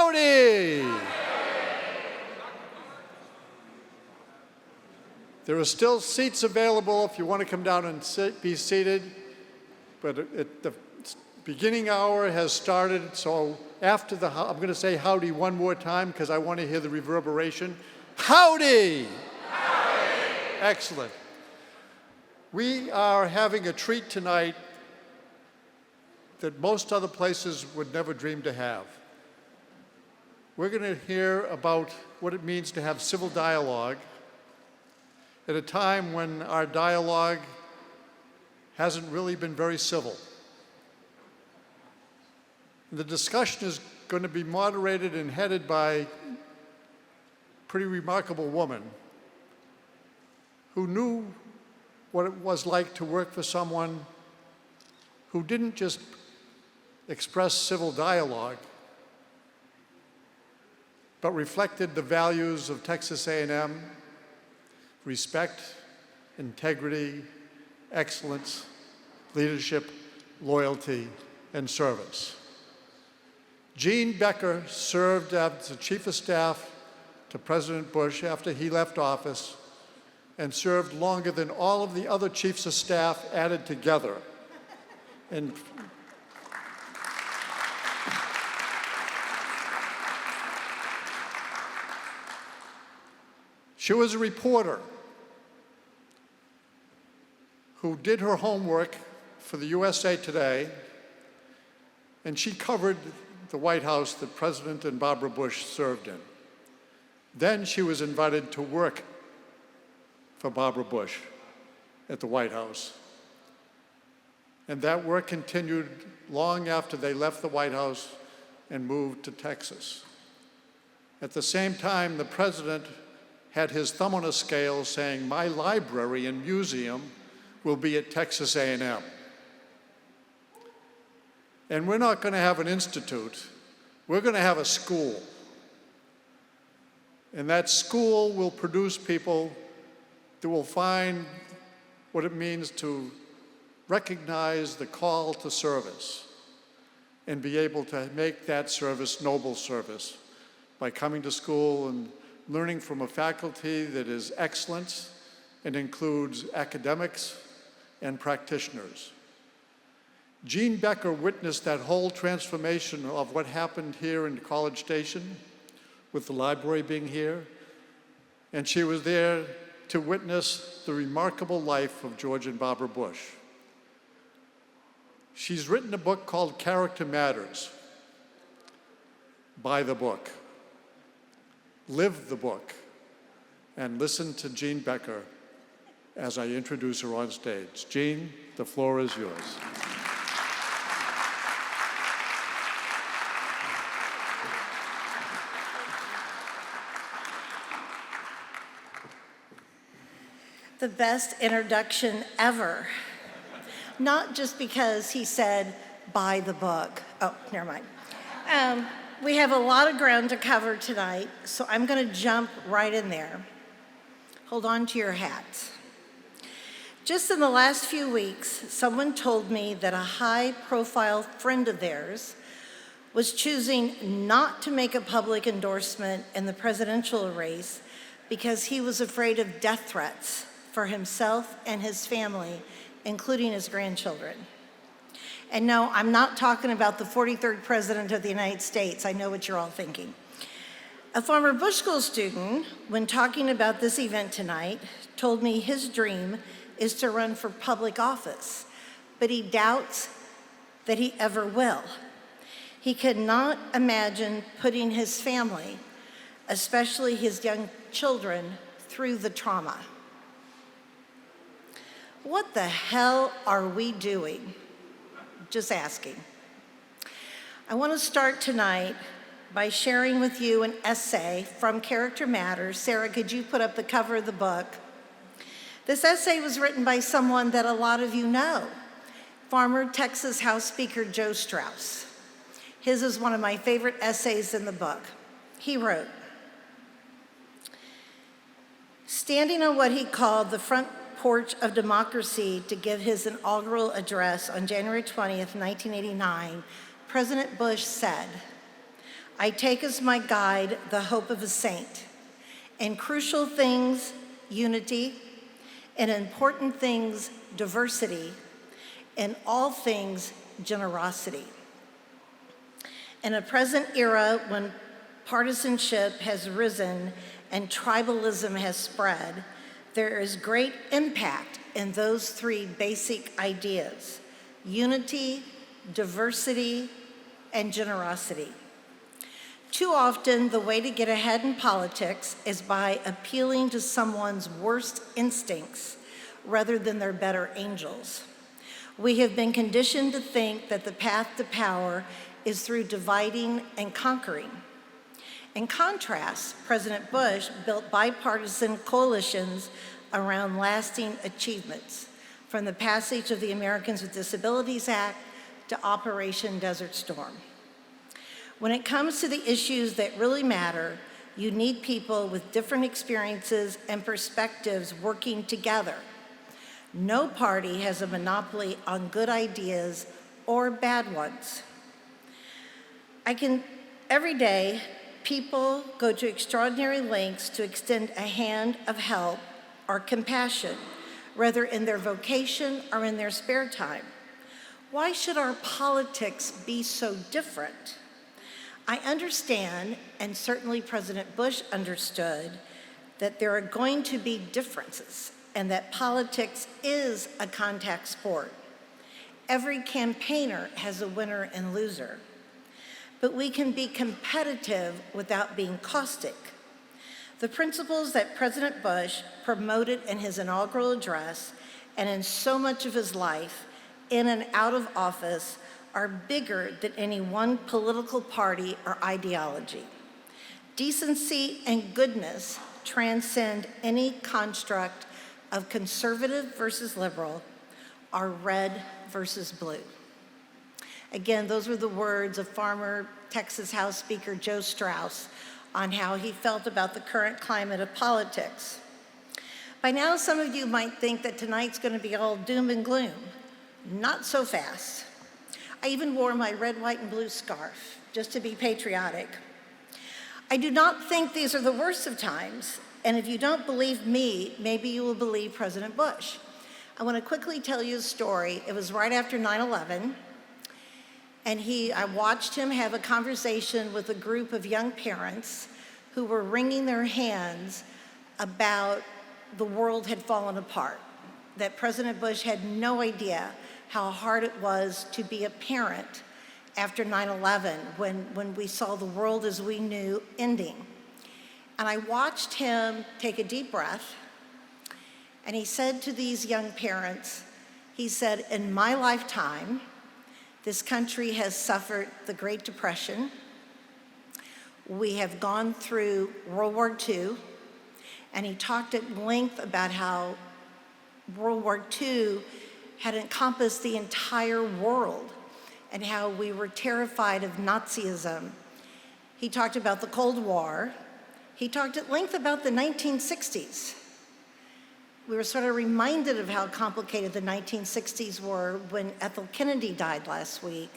Howdy! There are still seats available if you want to come down and be seated, but the beginning hour has started, so after I'm going to say howdy one more time because I want to hear the reverberation. Howdy! Howdy! Excellent. We are having a treat tonight that most other places would never dream to have. We're going to hear about what it means to have civil dialogue at a time when our dialogue hasn't really been very civil. The discussion is going to be moderated and headed by a pretty remarkable woman who knew what it was like to work for someone who didn't just express civil dialogue, but reflected the values of Texas A&M: respect, integrity, excellence, leadership, loyalty, and service. Jean Becker served as the Chief of Staff to President Bush after he left office and served longer than all of the other Chiefs of Staff added together. And she was a reporter who did her homework for the USA Today, and she covered the White House that President and Barbara Bush served in. Then she was invited to work for Barbara Bush at the White House. And that work continued long after they left the White House and moved to Texas. At the same time, the president had his thumb on a scale saying, "My library and museum will be at Texas A&M. And we're not going to have an institute, we're going to have a school. And that school will produce people that will find what it means to recognize the call to service and be able to make that service noble service by coming to school and learning from a faculty that is excellent and includes academics and practitioners." Jean Becker witnessed that whole transformation of what happened here in College Station, with the library being here, and she was there to witness the remarkable life of George and Barbara Bush. She's written a book called Character Matters. Buy the book. Live the book. And listen to Jean Becker as I introduce her on stage. Jean, the floor is yours. The best introduction ever. Not just because he said, buy the book. Oh, never mind. We have a lot of ground to cover tonight, so I'm going to jump right in there. Hold on to your hats. Just in the last few weeks, someone told me that a high-profile friend of theirs was choosing not to make a public endorsement in the presidential race because he was afraid of death threats for himself and his family, including his grandchildren. And no, I'm not talking about the 43rd President of the United States. I know what you're all thinking. A former Bush School student, when talking about this event tonight, told me his dream is to run for public office, but he doubts that he ever will. He could not imagine putting his family, especially his young children, through the trauma. What the hell are we doing? Just asking. I want to start tonight by sharing with you an essay from Character Matters. Sarah, could you put up the cover of the book? This essay was written by someone that a lot of you know, former Texas House Speaker Joe Strauss. His is one of my favorite essays in the book. He wrote, standing on what he called the front porch of democracy to give his inaugural address on January 20th, 1989, President Bush said, I take as my guide the hope of a saint. In crucial things, unity. In important things, diversity. In all things, generosity. In a present era when partisanship has risen and tribalism has spread, there is great impact in those three basic ideas: unity, diversity, and generosity. Too often, the way to get ahead in politics is by appealing to someone's worst instincts rather than their better angels. We have been conditioned to think that the path to power is through dividing and conquering. In contrast, President Bush built bipartisan coalitions around lasting achievements, from the passage of the Americans with Disabilities Act to Operation Desert Storm. When it comes to the issues that really matter, you need people with different experiences and perspectives working together. No party has a monopoly on good ideas or bad ones. Every day, people go to extraordinary lengths to extend a hand of help or compassion, whether in their vocation or in their spare time. Why should our politics be so different? I understand, and certainly President Bush understood, that there are going to be differences and that politics is a contact sport. Every campaigner has a winner and loser. But we can be competitive without being caustic. The principles that President Bush promoted in his inaugural address and in so much of his life, in and out of office, are bigger than any one political party or ideology. Decency and goodness transcend any construct of conservative versus liberal or red versus blue. Again, those were the words of former Texas House Speaker Joe Straus on how he felt about the current climate of politics. By now, some of you might think that tonight's going to be all doom and gloom. Not so fast. I even wore my red, white, and blue scarf just to be patriotic. I do not think these are the worst of times, and if you don't believe me, maybe you will believe President Bush. I want to quickly tell you a story. It was right after 9/11. And I watched him have a conversation with a group of young parents who were wringing their hands about the world had fallen apart, that President Bush had no idea how hard it was to be a parent after 9/11, when we saw the world as we knew ending. And I watched him take a deep breath, and he said to these young parents, he said, "In my lifetime, this country has suffered the Great Depression. We have gone through World War II, and he talked at length about how World War II had encompassed the entire world and how we were terrified of Nazism. He talked about the Cold War. He talked at length about the 1960s. We were sort of reminded of how complicated the 1960s were when Ethel Kennedy died last week.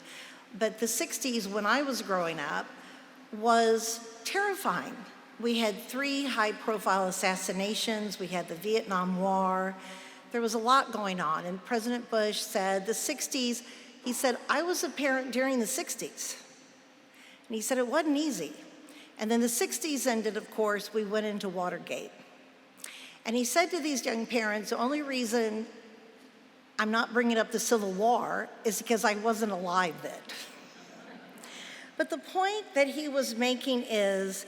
But the 60s, when I was growing up, was terrifying. We had 3 high-profile assassinations. We had the Vietnam War. There was a lot going on. And President Bush said the 60s, he said, I was a parent during the 60s. And he said it wasn't easy. And then the 60s ended, of course, we went into Watergate. And he said to these young parents, the only reason I'm not bringing up the Civil War is because I wasn't alive then. But the point that he was making is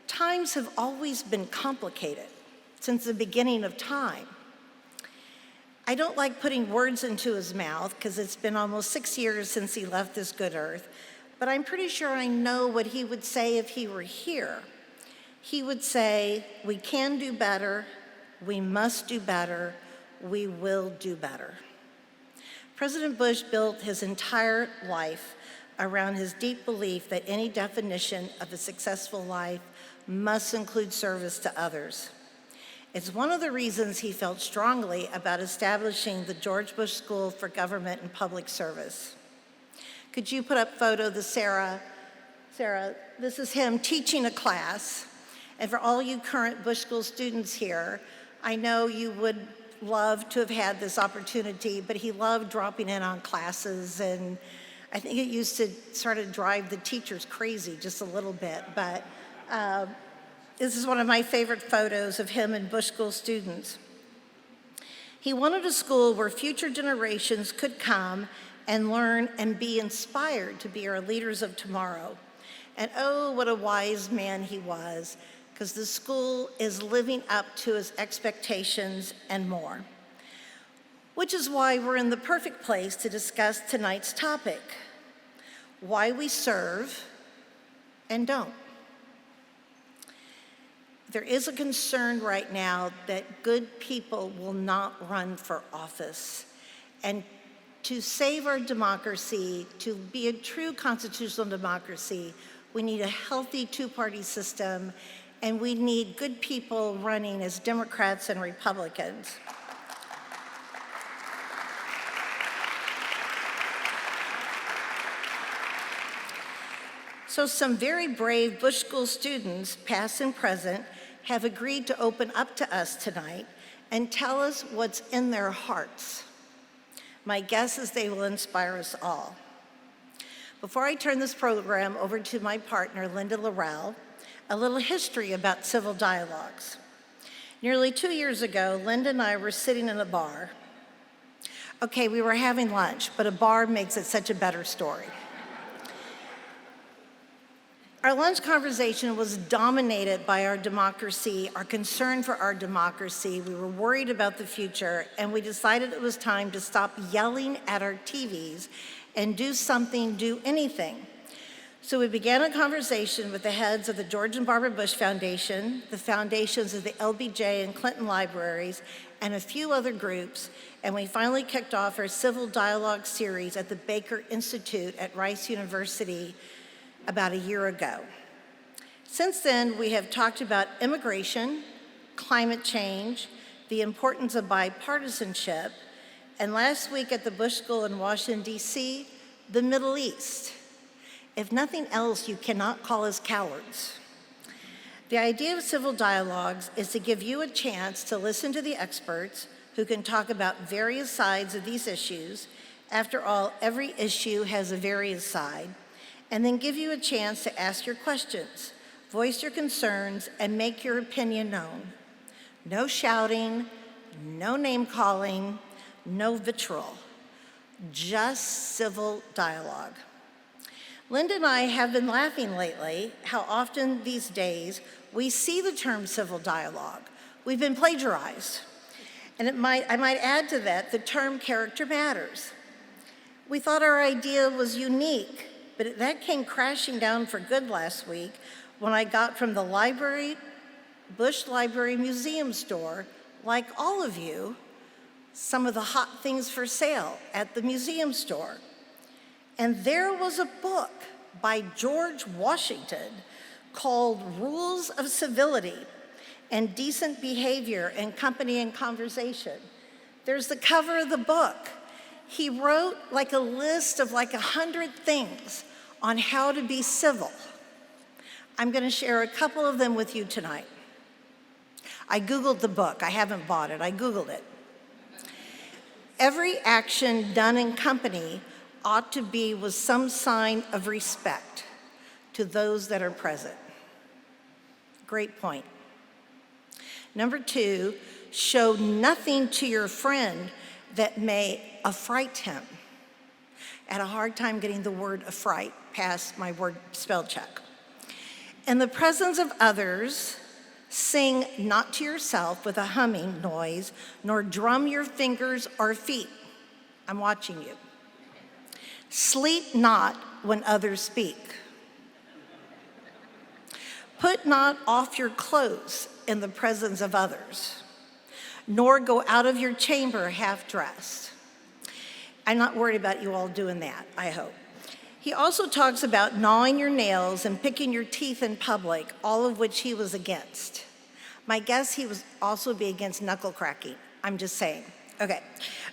times have always been complicated since the beginning of time. I don't like putting words into his mouth because it's been almost 6 years since he left this good earth, but I'm pretty sure I know what he would say if he were here. He would say, we can do better, we must do better, we will do better. President Bush built his entire life around his deep belief that any definition of a successful life must include service to others. It's one of the reasons he felt strongly about establishing the George Bush School for Government and Public Service. Could you put up photo of the Sarah Sarah, this is him teaching a class. And for all you current Bush School students here, I know you would love to have had this opportunity, but he loved dropping in on classes, and I think it used to sort of drive the teachers crazy just a little bit, but this is one of my favorite photos of him and Bush School students. He wanted a school where future generations could come and learn and be inspired to be our leaders of tomorrow. And oh, what a wise man he was, because the school is living up to his expectations and more. Which is why we're in the perfect place to discuss tonight's topic: why we serve and don't. There is a concern right now that good people will not run for office. And to save our democracy, to be a true constitutional democracy, we need a healthy two-party system, and we need good people running as Democrats and Republicans. So some very brave Bush School students, past and present, have agreed to open up to us tonight and tell us what's in their hearts. My guess is they will inspire us all. Before I turn this program over to my partner, Lyndon, a little history about civil dialogues. Nearly 2 years ago, Lyndon and I were sitting in a bar. Okay, we were having lunch, but a bar makes it such a better story. Our lunch conversation was dominated by our democracy, our concern for our democracy. We were worried about the future, and we decided it was time to stop yelling at our TVs and do something, do anything. So we began a conversation with the heads of the George and Barbara Bush Foundation, the foundations of the LBJ and Clinton libraries, and a few other groups, and we finally kicked off our civil dialogue series at the Baker Institute at Rice University about a year ago. Since then, we have talked about immigration, climate change, the importance of bipartisanship, and last week at the Bush School in Washington, D.C., the Middle East. If nothing else, you cannot call us cowards. The idea of civil dialogues is to give you a chance to listen to the experts who can talk about various sides of these issues. After all, every issue has a various side. And then give you a chance to ask your questions, voice your concerns, and make your opinion known. No shouting, no name calling, no vitriol, just civil dialogue. Linda and I have been laughing lately how often these days we see the term civil dialogue. We've been plagiarized. And I might add to that the term character matters. We thought our idea was unique, but that came crashing down for good last week when I got from the library, Bush Library Museum store, like all of you, some of the hot things for sale at the museum store. And there was a book by George Washington called Rules of Civility and Decent Behavior in Company and Conversation. There's the cover of the book. He wrote like a list of like 100 things on how to be civil. I'm going to share a couple of them with you tonight. I Googled the book. I haven't bought it. I Googled it. Every action done in company ought to be with some sign of respect to those that are present. Great point. Number 2, show nothing to your friend that may affright him. I had a hard time getting the word affright past my word spell check. In the presence of others, sing not to yourself with a humming noise, nor drum your fingers or feet. I'm watching you. Sleep not when others speak. Put not off your clothes in the presence of others, nor go out of your chamber half-dressed. I'm not worried about you all doing that, I hope. He also talks about gnawing your nails and picking your teeth in public, all of which he was against. My guess he would also be against knuckle cracking. I'm just saying. Okay,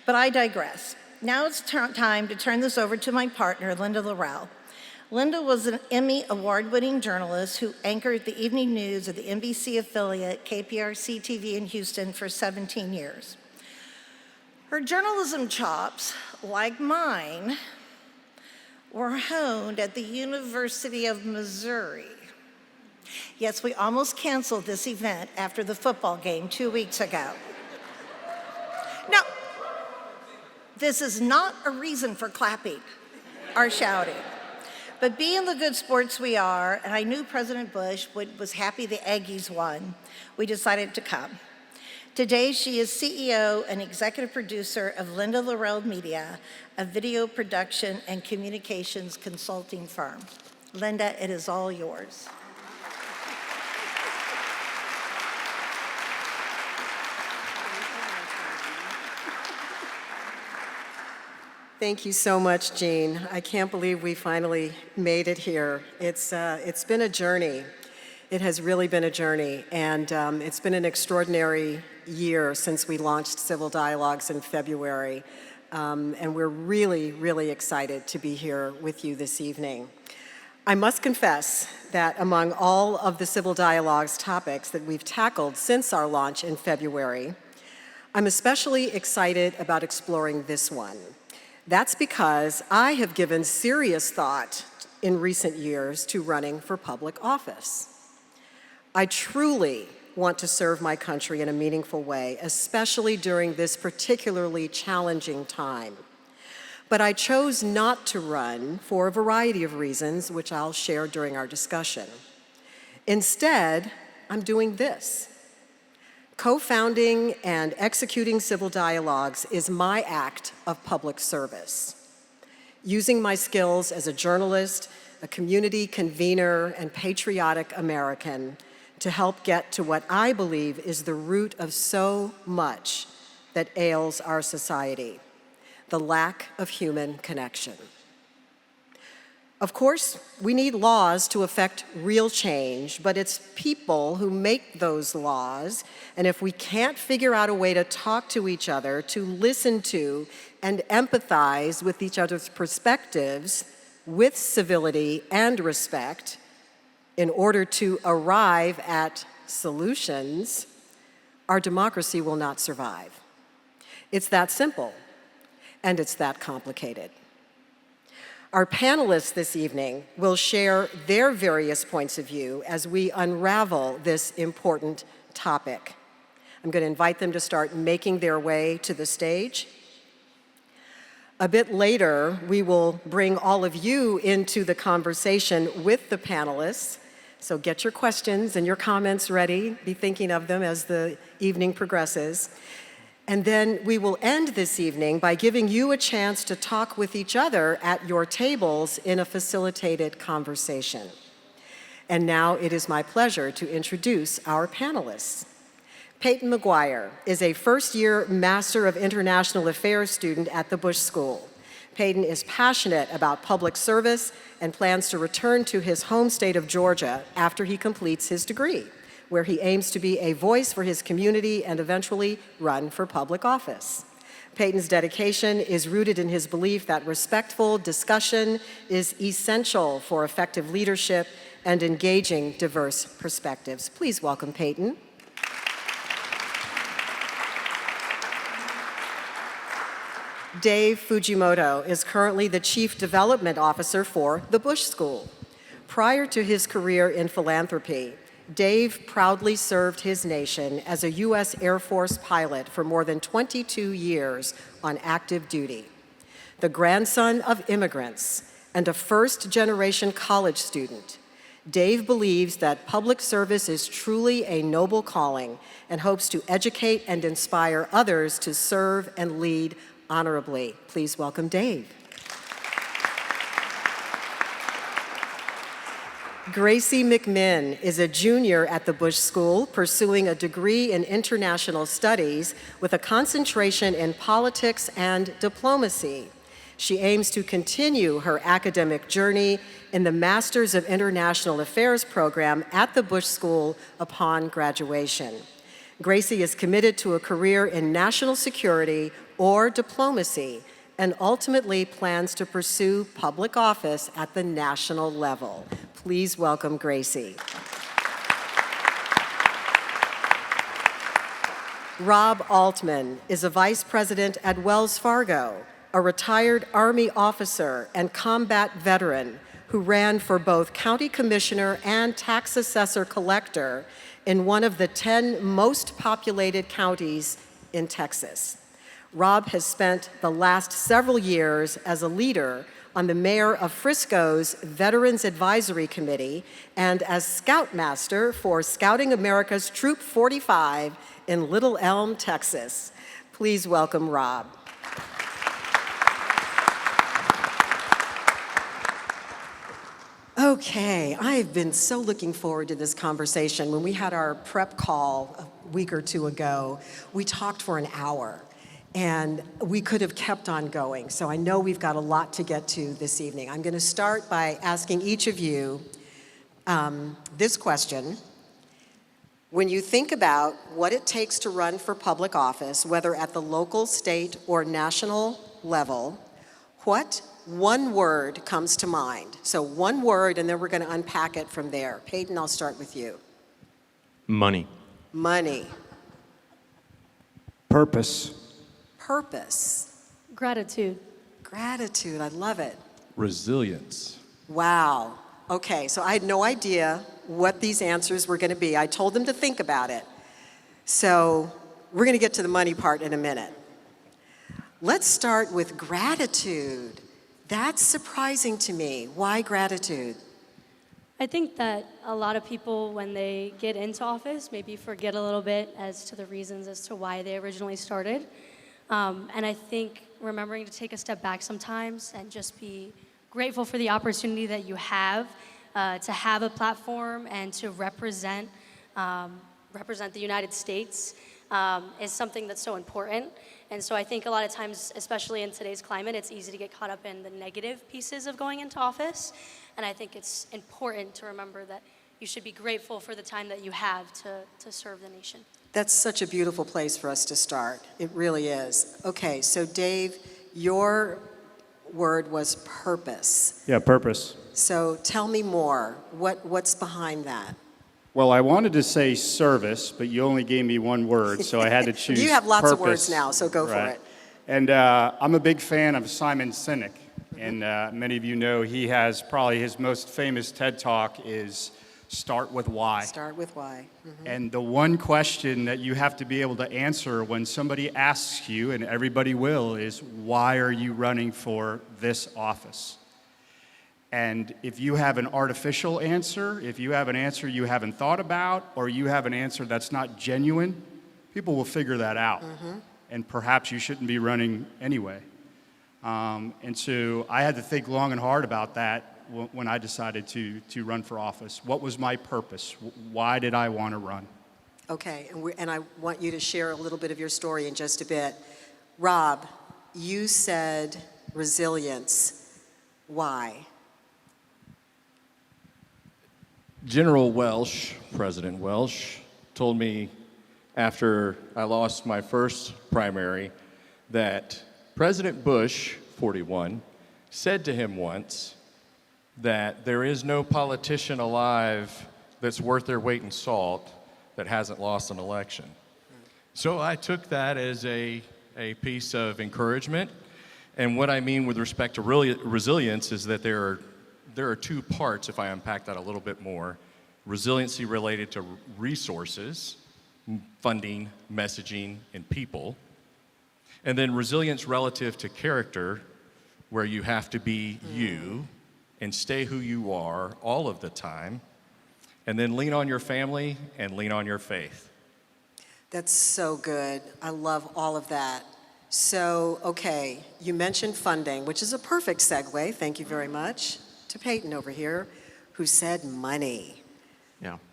but I digress. Now it's time to turn this over to my partner, Linda Laurel. Linda was an Emmy award-winning journalist who anchored the evening news of the NBC affiliate KPRC TV in Houston for 17 years. Her journalism chops, like mine, were honed at the University of Missouri. Yes, we almost canceled this event after the football game 2 weeks ago. Now, this is not a reason for clapping or shouting. But being the good sports we are, and I knew President Bush was happy the Aggies won, we decided to come. Today, she is CEO and executive producer of Linda Laurel Media, a video production and communications consulting firm. Linda, it is all yours. Thank you so much, Jean. I can't believe we finally made it here. It's been a journey. It has really been a journey, and it's been an extraordinary year since we launched Civil Dialogues in February, and we're really, really excited to be here with you this evening. I must confess that among all of the Civil Dialogues topics that we've tackled since our launch in February, I'm especially excited about exploring this one. That's because I have given serious thought in recent years to running for public office. I truly want to serve my country in a meaningful way, especially during this particularly challenging time. But I chose not to run for a variety of reasons, which I'll share during our discussion. Instead, I'm doing this. Co-founding and executing Civil Dialogues is my act of public service. Using my skills as a journalist, a community convener, and patriotic American to help get to what I believe is the root of so much that ails our society, the lack of human connection. Of course, we need laws to affect real change, but it's people who make those laws, and if we can't figure out a way to talk to each other, to listen to and empathize with each other's perspectives with civility and respect in order to arrive at solutions, our democracy will not survive. It's that simple, and it's that complicated. Our panelists this evening will share their various points of view as we unravel this important topic. I'm going to invite them to start making their way to the stage. A bit later, we will bring all of you into the conversation with the panelists. So get your questions and your comments ready. Be thinking of them as the evening progresses. And then we will end this evening by giving you a chance to talk with each other at your tables in a facilitated conversation. And now it is my pleasure to introduce our panelists. Peyton McGuire is a first-year Master of International Affairs student at the Bush School. Peyton is passionate about public service and plans to return to his home state of Georgia after he completes his degree, where he aims to be a voice for his community and eventually run for public office. Peyton's dedication is rooted in his belief that respectful discussion is essential for effective leadership and engaging diverse perspectives. Please welcome Peyton. Dave Fujimoto is currently the Chief Development Officer for the Bush School. Prior to his career in philanthropy, Dave proudly served his nation as a U.S. Air Force pilot for more than 22 years on active duty. The grandson of immigrants and a first-generation college student, Dave believes that public service is truly a noble calling and hopes to educate and inspire others to serve and lead honorably. Please welcome Dave. Gracie McMinn is a junior at the Bush School, pursuing a degree in international studies with a concentration in politics and diplomacy. She aims to continue her academic journey in the Masters of International Affairs program at the Bush School upon graduation. Gracie is committed to a career in national security or diplomacy and ultimately plans to pursue public office at the national level. Please welcome Gracie. Rob Altman is a vice president at Wells Fargo, a retired Army officer and combat veteran who ran for both county commissioner and tax assessor collector in one of the 10 most populated counties in Texas. Rob has spent the last several years as a leader on the mayor of Frisco's Veterans Advisory Committee and as scoutmaster for Scouting America's Troop 45 in Little Elm, Texas. Please welcome Rob. Okay, I've been so looking forward to this conversation. When we had our prep call a week or two ago, we talked for an hour, and we could have kept on going. So I know we've got a lot to get to this evening. I'm going to start by asking each of you this question. When you think about what it takes to run for public office, whether at the local, state, or national level, what one word comes to mind? So one word, and then we're going to unpack it from there. Peyton, I'll start with you. Money. Money. Purpose. Purpose. Gratitude. Gratitude, I love it. Resilience. Wow. Okay, so I had no idea what these answers were going to be. I told them to think about it. So we're going to get to the money part in a minute. Let's start with gratitude. That's surprising to me. Why gratitude? I think that a lot of people, when they get into office, maybe forget a little bit as to the reasons as to why they originally started. And I think remembering to take a step back sometimes and just be grateful for the opportunity that you have to have a platform and to represent the United States is something that's so important. And so I think a lot of times, especially in today's climate, it's easy to get caught up in the negative pieces of going into office. And I think it's important to remember that you should be grateful for the time that you have to serve the nation. That's such a beautiful place for us to start. It really is. Okay, so Dave, your word was purpose. Yeah, purpose. So tell me more. What's behind that? Well, I wanted to say service, but you only gave me one word, so I had to choose You have lots of purpose. words now, so go for Right. it. And I'm a big fan of Simon Sinek, and many of you know he has probably his most famous TED Talk is Start with Why. Start with why. Mm-hmm. And the one question that you have to be able to answer when somebody asks you, and everybody will, is why are you running for this office? And if you have an artificial answer, if you have an answer you haven't thought about, or you have an answer that's not genuine, people will figure that out. Mm-hmm. And perhaps you shouldn't be running anyway. And so I had to think long and hard about that when I decided to run for office. What was my purpose? Why did I want to run? Okay, and I want you to share a little bit of your story in just a bit. Rob, you said resilience. Why? General Welsh, President Welsh, told me after I lost my first primary that President Bush, 41, said to him once that there is no politician alive that's worth their weight in salt that hasn't lost an election. So I took that as a piece of encouragement. And what I mean with respect to resilience is that there are two parts, if I unpack that a little bit more. Resiliency related to resources, funding, messaging, and people. And then resilience relative to character, where you have to be you and stay who you are all of the time, and then lean on your family and lean on your faith. That's so good. I love all of that. So, okay, you mentioned funding, which is a perfect segue, thank you very much, to Peyton over here, who said money.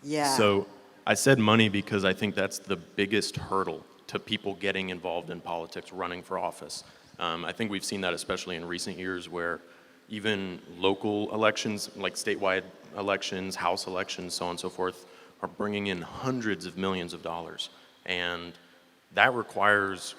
Yeah. So I said money because I think that's the biggest hurdle to people getting involved in politics, running for office. I think we've seen that especially in recent years where even local elections, like statewide elections, House elections, so on and so forth, are bringing in hundreds of millions of dollars. And that requires,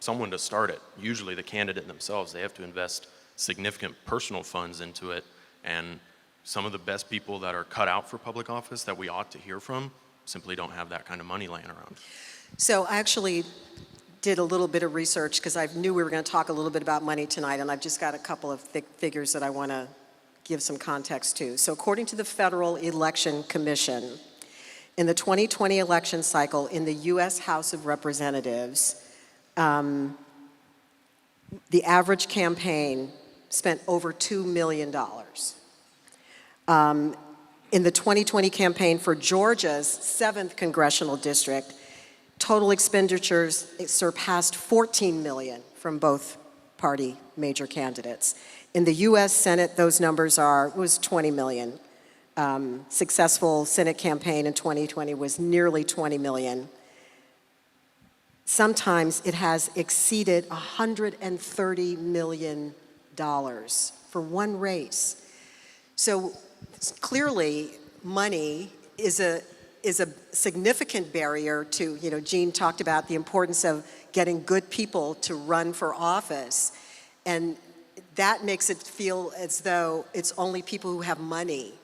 someone to start it. Usually the candidate themselves, they have to invest significant personal funds into it, and some of the best people that are cut out for public office that we ought to hear from simply don't have that kind of money laying around. So I actually did a little bit of research because I knew we were going to talk a little bit about money tonight, and I've just got a couple of figures that I want to give some context to. So according to the Federal Election Commission, in the 2020 election cycle in the U.S. House of Representatives, the average campaign spent over $2 million. In the 2020 campaign for Georgia's 7th congressional district, total expenditures surpassed $14 million from both party major candidates. In the U.S. Senate, those numbers was $20 million. Successful Senate campaign in 2020 was nearly $20 million. Sometimes it has exceeded $130 million for one race. So clearly, money is a significant barrier to, Jean talked about the importance of getting good people to run for office. And that makes it feel as though it's only people who have money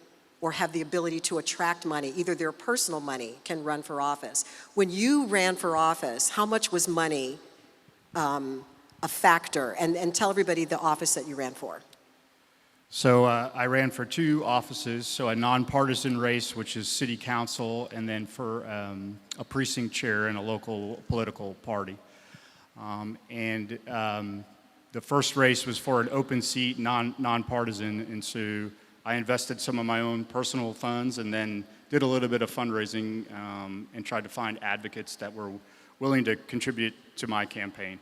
or have the ability to attract money, either their personal money, can run for office. When you ran for office, how much was money a factor? And tell everybody the office that you ran for. So I ran for 2 offices, so a nonpartisan race, which is city council, and then for a precinct chair in a local political party. The first race was for an open seat, nonpartisan, and so I invested some of my own personal funds and then did a little bit of fundraising and tried to find advocates that were willing to contribute to my campaign.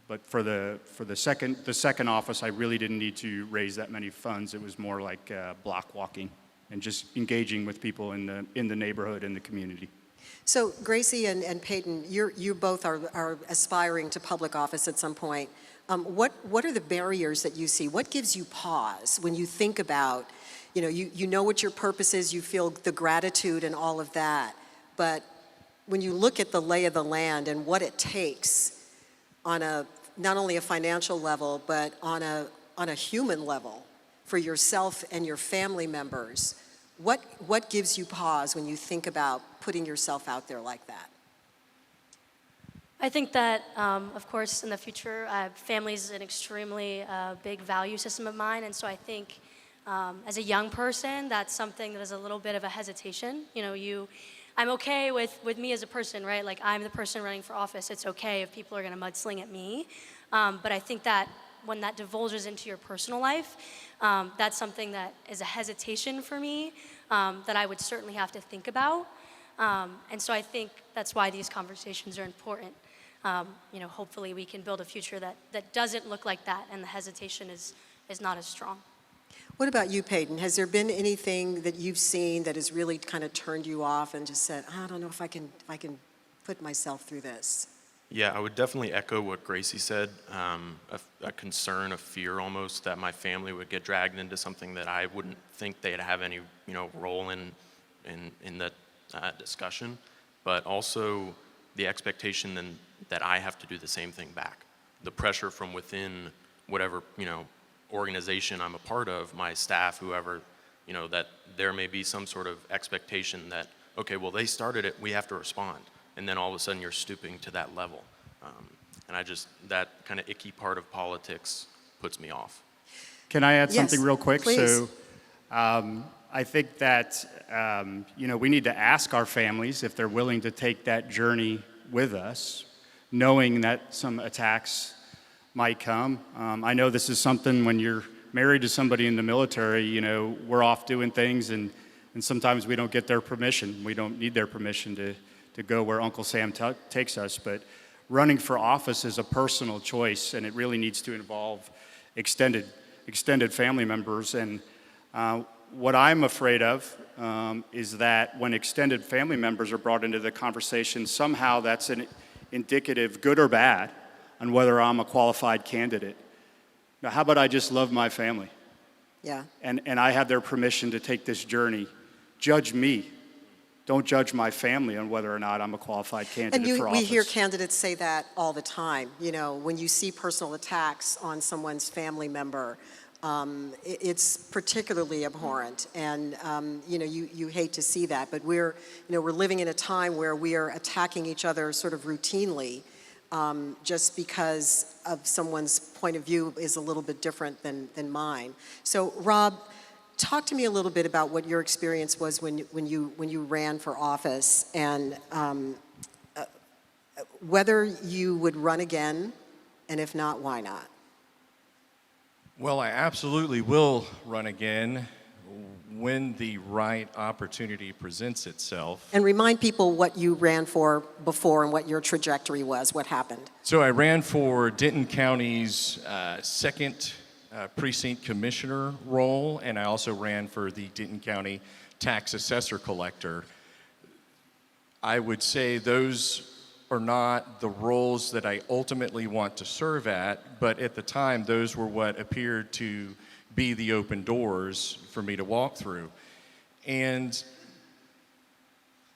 But for the second office, I really didn't need to raise that many funds. It was more like block walking and just engaging with people in the neighborhood and the community. So Gracie and Peyton, you both are aspiring to public office at some point. What are the barriers that you see? What gives you pause when you think about, you know what your purpose is, you feel the gratitude and all of that, but when you look at the lay of the land and what it takes on not only a financial level, but on a human level for yourself and your family members, what gives you pause when you think about putting yourself out there like that? I think that, of course, in the future, family is an extremely big value system of mine, and so I think as a young person, that's something that is a little bit of a hesitation. I'm okay with me as a person, right? Like, I'm the person running for office. It's okay if people are going to mudsling at me. But I think that when that divulges into your personal life, that's something that is a hesitation for me that I would certainly have to think about. And so I think that's why these conversations are important. Hopefully we can build a future that doesn't look like that and the hesitation is not as strong. What about you, Peyton? Has there been anything that you've seen that has really kind of turned you off and just said, I don't know if I can put myself through this? Yeah, I would definitely echo what Gracie said, a concern, a fear almost that my family would get dragged into something that I wouldn't think they'd have any, role in the discussion, but also the expectation then that I have to do the same thing back. The pressure from within whatever, organization I'm a part of, my staff, whoever, that there may be some sort of expectation that, okay, well, they started it, we have to respond. And then all of a sudden you're stooping to that level. And that kind of icky part of politics puts me off. Can I add something real quick? Please. So I think that, we need to ask our families if they're willing to take that journey with us, knowing that some attacks might come. I know this is something when you're married to somebody in the military, we're off doing things and sometimes we don't get their permission. We don't need their permission to go where Uncle Sam takes us. But running for office is a personal choice and it really needs to involve extended family members. And what I'm afraid of is that when extended family members are brought into the conversation, somehow that's an indicative, good or bad, on whether I'm a qualified candidate. Now, how about I just love my family? Yeah. And I have their permission to take this journey. Judge me. don't judge my family on whether or not I'm a qualified candidate And for office. we hear candidates say that all the time. You know, when you see personal attacks on someone's family member, it's particularly abhorrent. And, you know, you hate to see that. But we're living in a time where we are attacking each other sort of routinely just because of someone's point of view is a little bit different than mine. So, Rob, talk to me a little bit about what your experience was when you ran for office, and whether you would run again, and if not, why not? Well, I absolutely will run again when the right opportunity presents itself. And remind people what you ran for before and what your trajectory was, what happened. So I ran for Denton County's second precinct commissioner role, and I also ran for the Denton County tax assessor collector. I would say those are not the roles that I ultimately want to serve at, but at the time, those were what appeared to be the open doors for me to walk through. And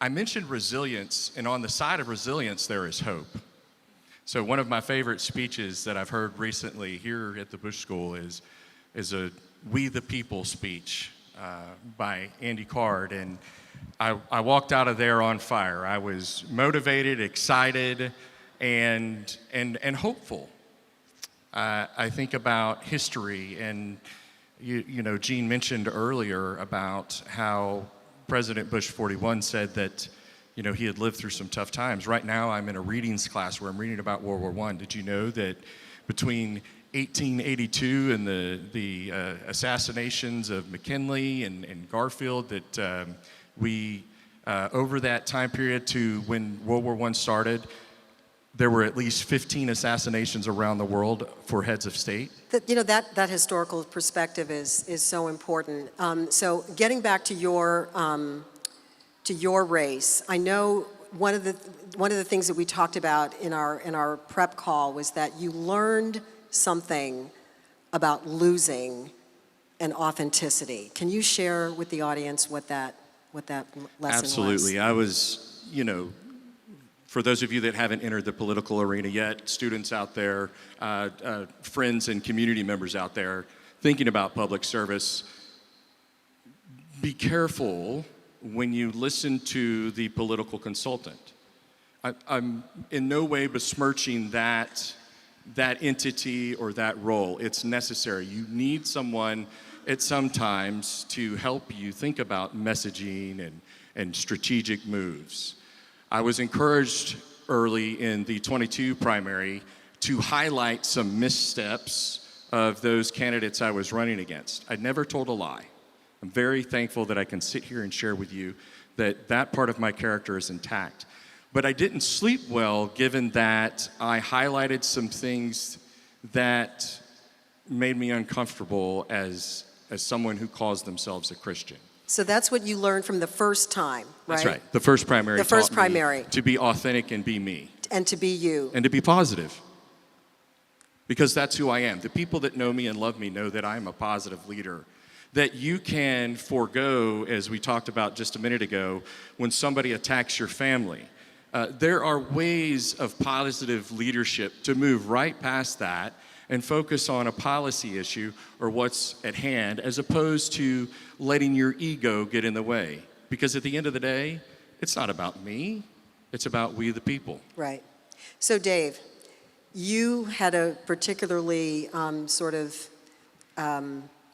I mentioned resilience, and on the side of resilience, there is hope. So one of my favorite speeches that I've heard recently here at the Bush School is a We the People speech by Andy Card, and I walked out of there on fire. I was motivated, excited, and hopeful. I think about history, and you know, Gene mentioned earlier about how President Bush 41 said that, you know, he had lived through some tough times. Right now, I'm in a readings class where I'm reading about World War I. Did you know that between 1882 and the assassinations of McKinley and Garfield, that we, over that time period to when World War I started, there were at least 15 assassinations around the world for heads of state? You know, that historical perspective is so important. So getting back to your race, I know one of the things that we talked about in our prep call was that you learned something about losing and authenticity. Can you share with the audience what that lesson was? Absolutely. I was, you know, for those of you that haven't entered the political arena yet, students out there, friends and community members out there thinking about public service, be careful when you listen to the political consultant. I'm in no way besmirching that entity or that role. It's necessary. You need someone at some times to help you think about messaging and strategic moves. I was encouraged early in the 22 primary to highlight some missteps of those candidates I was running against. I never told a lie. I'm very thankful that I can sit here and share with you that part of my character is intact. But I didn't sleep well given that I highlighted some things that made me uncomfortable as someone who calls themselves a Christian. So that's what you learned from the first time, right? That's right. The first primary The first taught primary. me to be authentic and be me. And to be you. And to be positive. Because that's who I am. The people that know me and love me know that I'm a positive leader. That you can forego, as we talked about just a minute ago, when somebody attacks your family. There are ways of positive leadership to move right past that and focus on a policy issue or what's at hand, as opposed to letting your ego get in the way. Because at the end of the day, it's not about me, it's about we the people. Right. So Dave, you had a particularly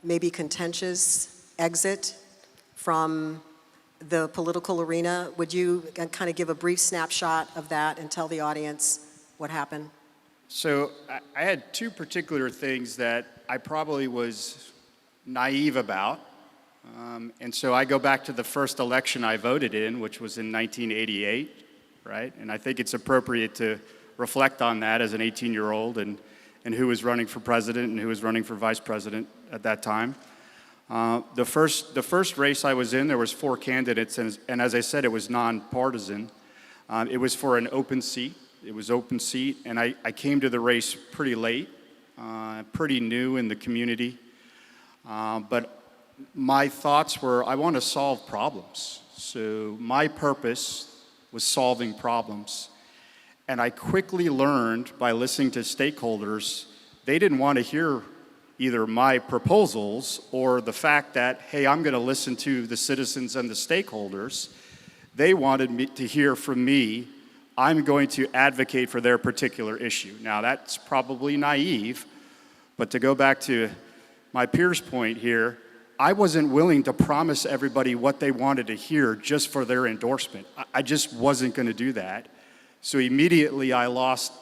maybe contentious exit from the political arena. Would you kind of give a brief snapshot of that and tell the audience what happened? So I had two particular things that I probably was naive about. And so I go back to the first election I voted in, which was in 1988, right? And I think it's appropriate to reflect on that as an 18-year-old and who was running for president and who was running for vice president at that time. The first race I was in, there was 4 candidates, and as I said, it was nonpartisan. It was for an open seat. It was open seat, and I came to the race pretty late, pretty new in the community. But my thoughts were, I want to solve problems. So my purpose was solving problems. And I quickly learned by listening to stakeholders, they didn't want to hear either my proposals or the fact that, hey, I'm going to listen to the citizens and the stakeholders. They wanted me to hear from me, I'm going to advocate for their particular issue. Now, that's probably naive, but to go back to my peer's point here, I wasn't willing to promise everybody what they wanted to hear just for their endorsement. I just wasn't going to do that. So immediately I lost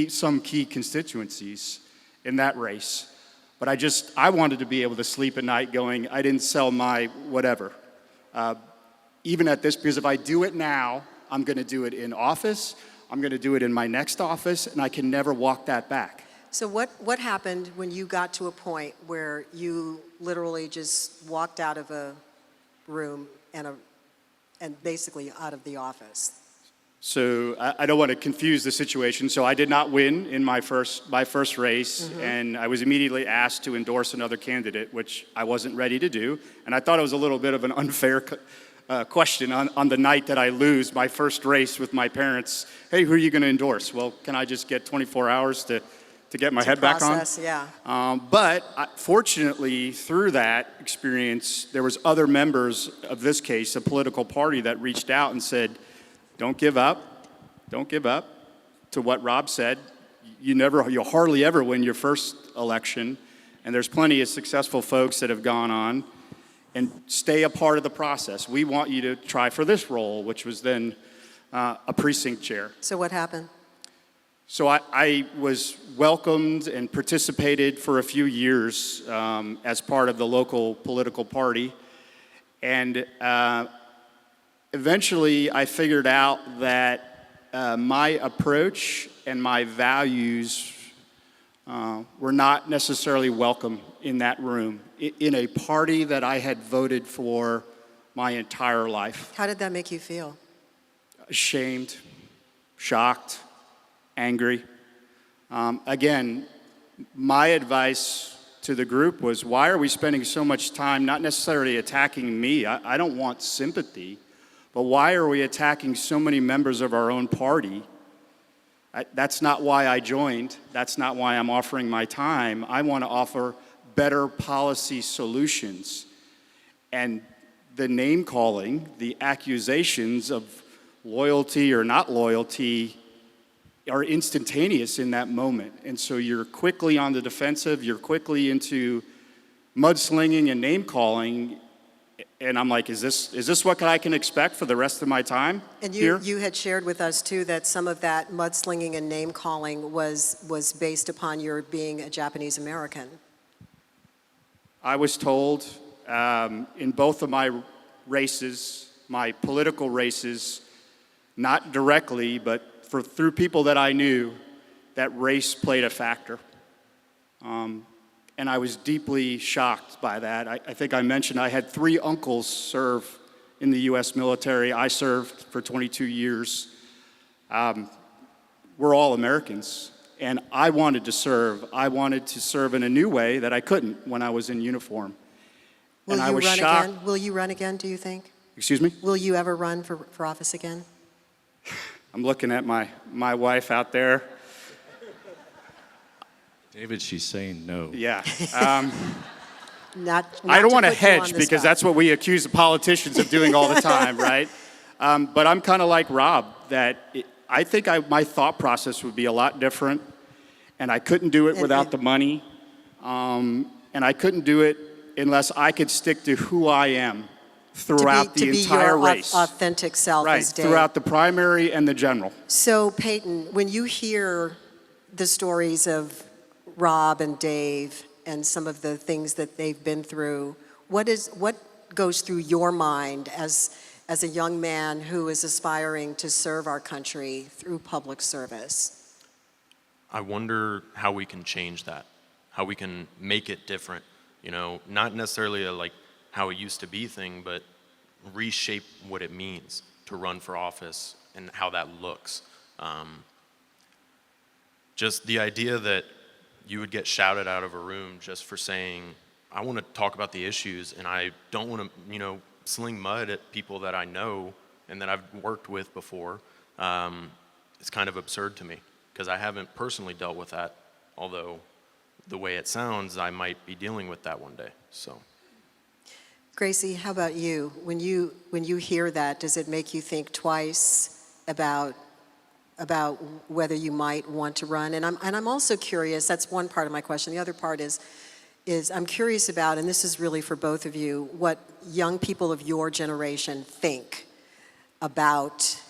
some key constituencies in that race. But I wanted to be able to sleep at night going, I didn't sell my whatever. Even at this, because if I do it now, I'm going to do it in office, I'm going to do it in my next office, and I can never walk that back. So what happened when you got to a point where you literally just walked out of a room and basically out of the office? So I don't want to confuse the situation. So I did not win in my first race, and I was immediately asked to endorse another candidate, which I wasn't ready to do. And I thought it was a little bit of an unfair question on the night that I lose my first race with my parents. Hey, who are you going to endorse? Well, can I just get 24 hours to get my head back on? Yeah. But fortunately, through that experience, there was other members of this case, a political party, that reached out and said, don't give up. Don't give up. To what Rob said, you'll hardly ever win your first election. And there's plenty of successful folks that have gone on, and stay a part of the process. We want you to try for this role, which was then a precinct chair. So what happened? So I was welcomed and participated for a few years as part of the local political party. And eventually, I figured out that my approach and my values were not necessarily welcome in that room, in a party that I had voted for my entire life. How did that make you feel? Ashamed, shocked, angry. Again, my advice to the group was, why are we spending so much time not necessarily attacking me? I don't want sympathy. But why are we attacking so many members of our own party? That's not why I joined. That's not why I'm offering my time. I want to offer better policy solutions. And the name calling, the accusations of loyalty or not loyalty are instantaneous in that moment. And so you're quickly on the defensive, you're quickly into mudslinging and name calling. And I'm like, is this what I can expect for the rest of my time here? And you had shared with us, too, that some of that mudslinging and name-calling was based upon your being a Japanese American. I was told in both of my races, my political races, not directly, but through people that I knew, that race played a factor. And I was deeply shocked by that. I think I mentioned I had 3 uncles serve in the U.S. military. I served for 22 years. We're all Americans, and I wanted to serve. I wanted to serve in a new way that I couldn't when I was in uniform. Will I you was run shocked. again? Will you run again, do you think? Excuse me? Will you ever run for office again? I'm looking at my wife out there. David, she's saying no. Yeah. Not I don't want to put you on hedge the because spot. that's what we accuse the politicians of doing all the time, right? But I'm kind of like Rob, that I think my thought process would be a lot different, and I couldn't do it without the money, and I couldn't do it unless I could stick to who I am throughout the entire race. To be your authentic self, Right, as Dave. throughout the primary and the general. So, Peyton, when you hear the stories of Rob and Dave and some of the things that they've been through, what goes through your mind as a young man who is aspiring to serve our country through public service? I wonder how we can change that, how we can make it different. Not necessarily like how it used to be thing, but reshape what it means to run for office and how that looks. Just the idea that you would get shouted out of a room just for saying, I want to talk about the issues and I don't want to, sling mud at people that I know and that I've worked with before, it's kind of absurd to me because I haven't personally dealt with that, although the way it sounds, I might be dealing with that one day. So, Gracie, how about you? When you hear that, does it make you think twice about whether you might want to run? And I'm also curious. That's one part of my question. The other part is I'm curious about, and this is really for both of you, what young people of your generation think about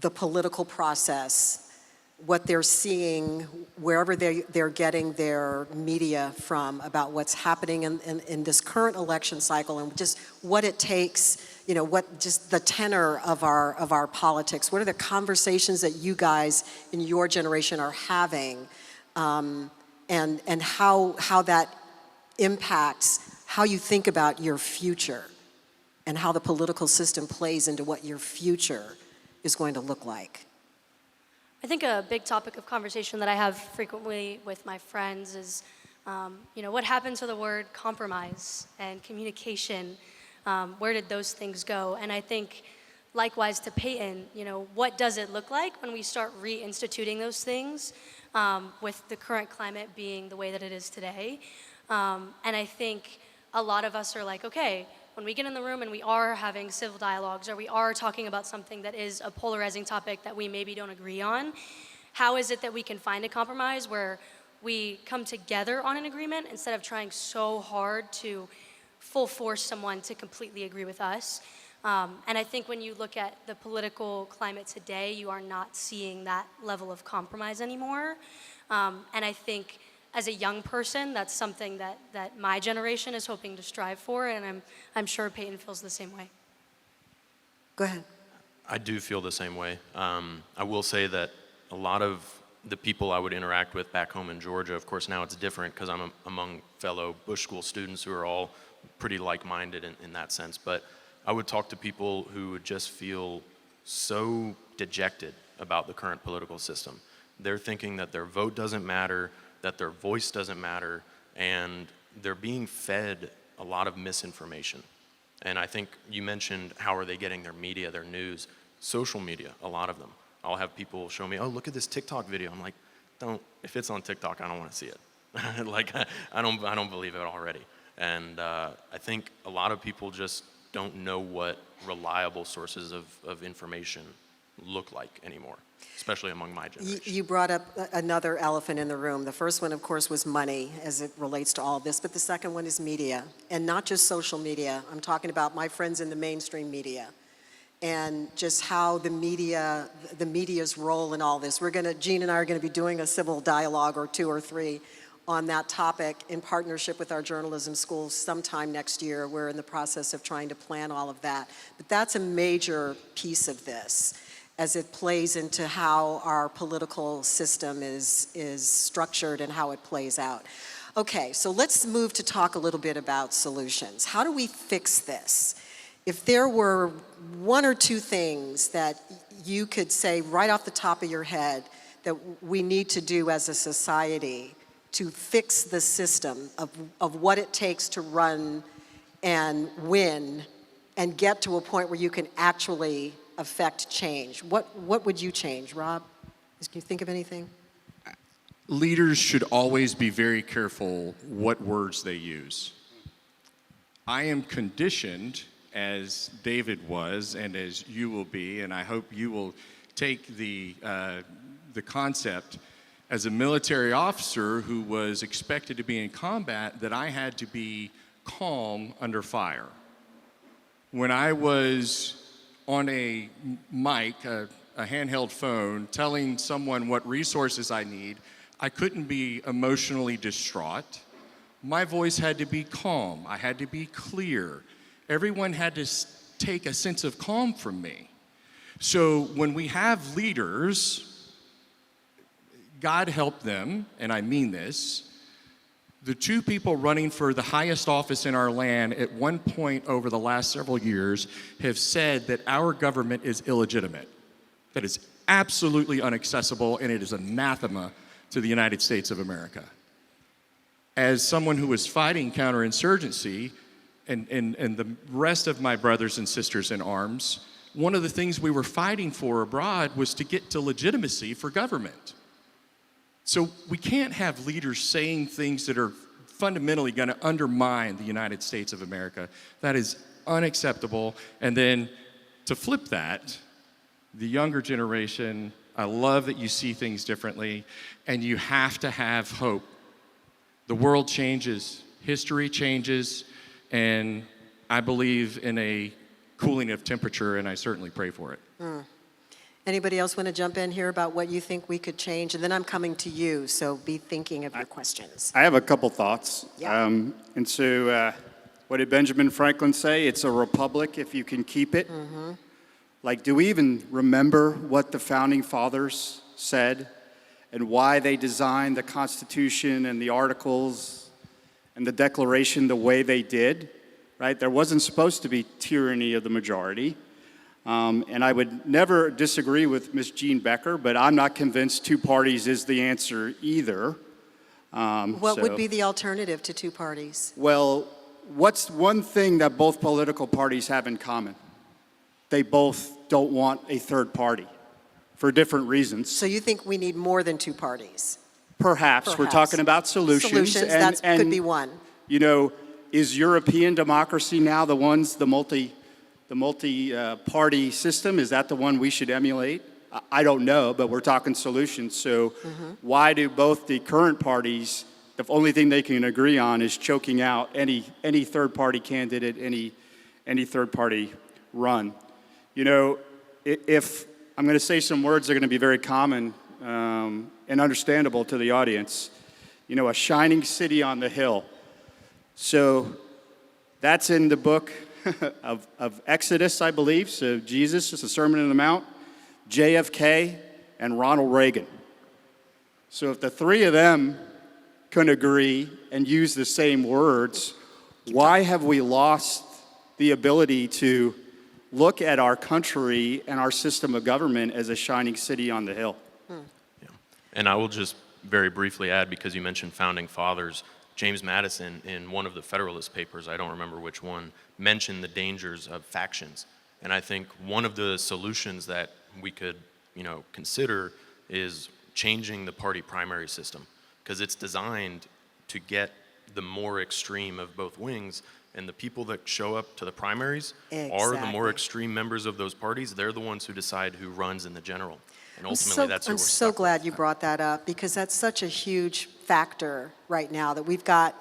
the political process, what they're seeing, wherever they're getting their media from about what's happening in this current election cycle, and just what it takes, what just the tenor of our politics. What are the conversations that you guys in your generation are having, and how that impacts how you think about your future and how the political system plays into what your future is going to look like? I think a big topic of conversation that I have frequently with my friends is, what happened to the word compromise and communication? Where did those things go? And I think, likewise to Peyton, what does it look like when we start reinstituting those things with the current climate being the way that it is today? And I think a lot of us are like, okay, when we get in the room and we are having civil dialogues or we are talking about something that is a polarizing topic that we maybe don't agree on, how is it that we can find a compromise where we come together on an agreement instead of trying so hard to full force someone to completely agree with us? And I think when you look at the political climate today, you are not seeing that level of compromise anymore. And I think as a young person, that's something that my generation is hoping to strive for, and I'm sure Peyton feels the same way. Go ahead. I do feel the same way. I will say that a lot of the people I would interact with back home in Georgia, of course now it's different because I'm among fellow Bush School students who are all pretty like-minded in that sense, but I would talk to people who would just feel so dejected about the current political system. They're thinking that their vote doesn't matter, that their voice doesn't matter, and they're being fed a lot of misinformation. And I think you mentioned how are they getting their media, their news, social media, a lot of them. I'll have people show me, oh, look at this TikTok video. I'm like, if it's on TikTok, I don't want to see it. I don't believe it already. And I think a lot of people just don't know what reliable sources of information look like anymore, especially among my generation. You brought up another elephant in the room. The first one, of course, was money as it relates to all of this, but the second one is media, and not just social media. I'm talking about my friends in the mainstream media and just how the media's role in all this. Gene and I are going to be doing a civil dialogue or 2 or 3 on that topic in partnership with our journalism schools sometime next year. We're in the process of trying to plan all of that. But that's a major piece of this as it plays into how our political system is structured and how it plays out. Okay, so let's move to talk a little bit about solutions. How do we fix this? If there were 1 or 2 things that you could say right off the top of your head that we need to do as a society to fix the system of what it takes to run and win and get to a point where you can actually affect change. What would you change, Rob? Can you think of anything? Leaders should always be very careful what words they use. I am conditioned, as David was and as you will be, and I hope you will take the concept as a military officer who was expected to be in combat, that I had to be calm under fire. When I was on a mic, a handheld phone, telling someone what resources I need, I couldn't be emotionally distraught. My voice had to be calm. I had to be clear. Everyone had to take a sense of calm from me. So when we have leaders, God help them, and I mean this, the 2 people running for the highest office in our land at one point over the last several years have said that our government is illegitimate. That is absolutely inaccessible, and it is anathema to the United States of America. As someone who was fighting counterinsurgency, and the rest of my brothers and sisters in arms, one of the things we were fighting for abroad was to get to legitimacy for government. So we can't have leaders saying things that are fundamentally going to undermine the United States of America. That is unacceptable. And then to flip that, the younger generation, I love that you see things differently, and you have to have hope. The world changes, history changes, and I believe in a cooling of temperature, and I certainly pray for it. Anybody else want to jump in here about what you think we could change? And then I'm coming to you, so be thinking of your questions. I have a couple thoughts. Yeah. And so, what did Benjamin Franklin say? It's a republic if you can keep it. Like, do we even remember what the founding fathers said and why they designed the Constitution and the Articles and the Declaration the way they did? Right? There wasn't supposed to be tyranny of the majority. And I would never disagree with Ms. Jean Becker, but I'm not convinced two parties is the answer either. What would be the alternative to two parties? Well, what's one thing that both political parties have in common? They both don't want a third party for different reasons. So you think we need more than two parties? Perhaps. We're talking about solutions. Solutions, that could be one. You know, is European democracy now the multi-party system? Is that the one we should emulate? I don't know, but we're talking solutions. So why do both the current parties, the only thing they can agree on is choking out any third-party candidate, any third-party run? You know, if I'm going to say some words that are going to be very common and understandable to the audience, you know, a shining city on the hill. So that's in the book of Exodus, I believe. So Jesus, is the Sermon on the Mount, JFK, and Ronald Reagan. So if the three of them couldn't agree and use the same words, why have we lost the ability to look at our country and our system of government as a shining city on the hill? Yeah. And I will just very briefly add, because you mentioned founding fathers, James Madison, in one of the Federalist Papers, I don't remember which one, mentioned the dangers of factions. And I think one of the solutions that we could, consider is changing the party primary system, because it's designed to get the more extreme of both wings, and the people that show up to the primaries are the more extreme members of those parties. They're the ones who decide who runs in the general. And ultimately, that's who we're I'm so stuck glad with. you brought that up, because that's such a huge factor right now, that we've got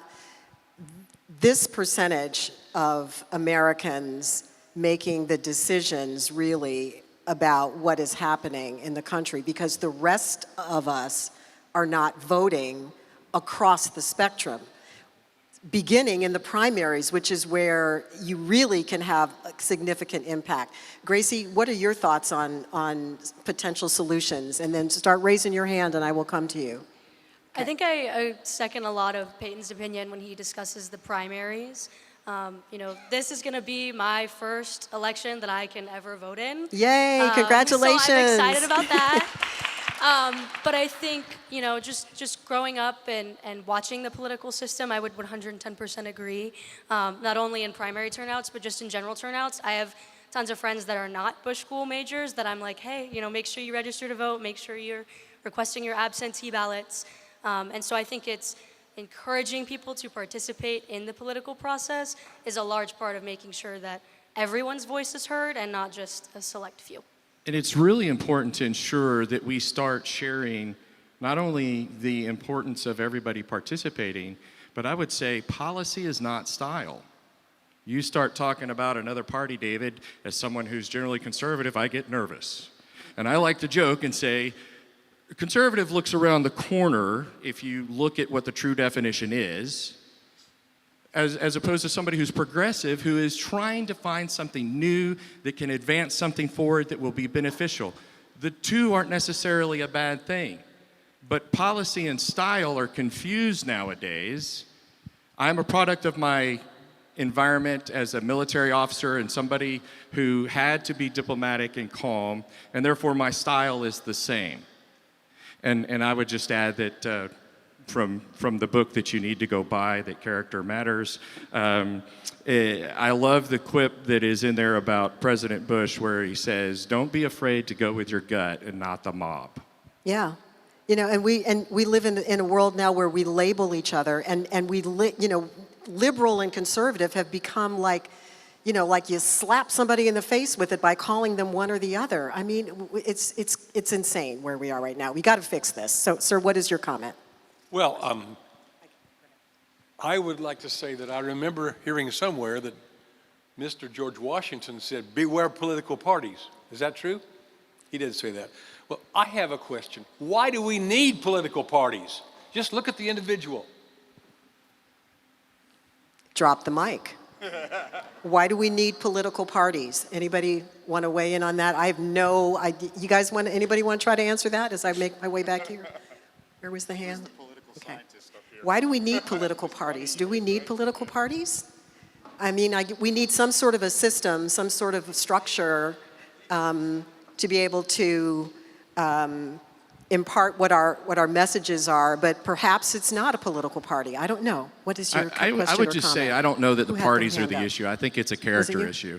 this percentage of Americans making the decisions really about what is happening in the country, because the rest of us are not voting across the spectrum, beginning in the primaries, which is where you really can have a significant impact. Gracie, what are your thoughts on potential solutions? And then start raising your hand and I will come to you. I think I second a lot of Peyton's opinion when he discusses the primaries. This is going to be my first election that I can ever vote in. Yay, congratulations. So I'm excited about that. But I think, just growing up and watching the political system, I would 110% agree, not only in primary turnouts, but just in general turnouts. I have tons of friends that are not Bush School majors that I'm like, hey, make sure you register to vote, make sure you're requesting your absentee ballots. And so I think it's encouraging people to participate in the political process is a large part of making sure that everyone's voice is heard and not just a select few. And it's really important to ensure that we start sharing not only the importance of everybody participating, but I would say policy is not style. You start talking about another party, David, as someone who's generally conservative, I get nervous. And I like to joke and say, a conservative looks around the corner if you look at what the true definition is, as opposed to somebody who's progressive, who is trying to find something new that can advance something forward that will be beneficial. The two aren't necessarily a bad thing, but policy and style are confused nowadays. I'm a product of my environment as a military officer and somebody who had to be diplomatic and calm, and therefore my style is the same. And I would just add that from the book that you need to go buy, that Character Matters. I love the quip that is in there about President Bush where he says, "Don't be afraid to go with your gut and not the mob." Yeah. You know, and we live in a world now where we label each other, and liberal and conservative have become like, like you slap somebody in the face with it by calling them one or the other. I mean, it's insane where we are right now. We got to fix this. So, sir, what is your comment? Well, I would like to say that I remember hearing somewhere that Mr. George Washington said, "Beware political parties." Is that true? He did say that. Well, I have a question. Why do we need political parties? Just look at the individual. Drop the mic. Why do we need political parties? Anybody want to weigh in on that? I have no idea. You guys anybody want to try to answer that as I make my way back here? Where was the hand? Okay. Why do we need political parties? Do we need political parties? I mean, we need some sort of a system, some sort of structure to be able to impart what our messages are, but perhaps it's not a political party. I don't know. What is your question I would just say I don't know that the Who had their parties are hand the up? issue. I think it's a character issue.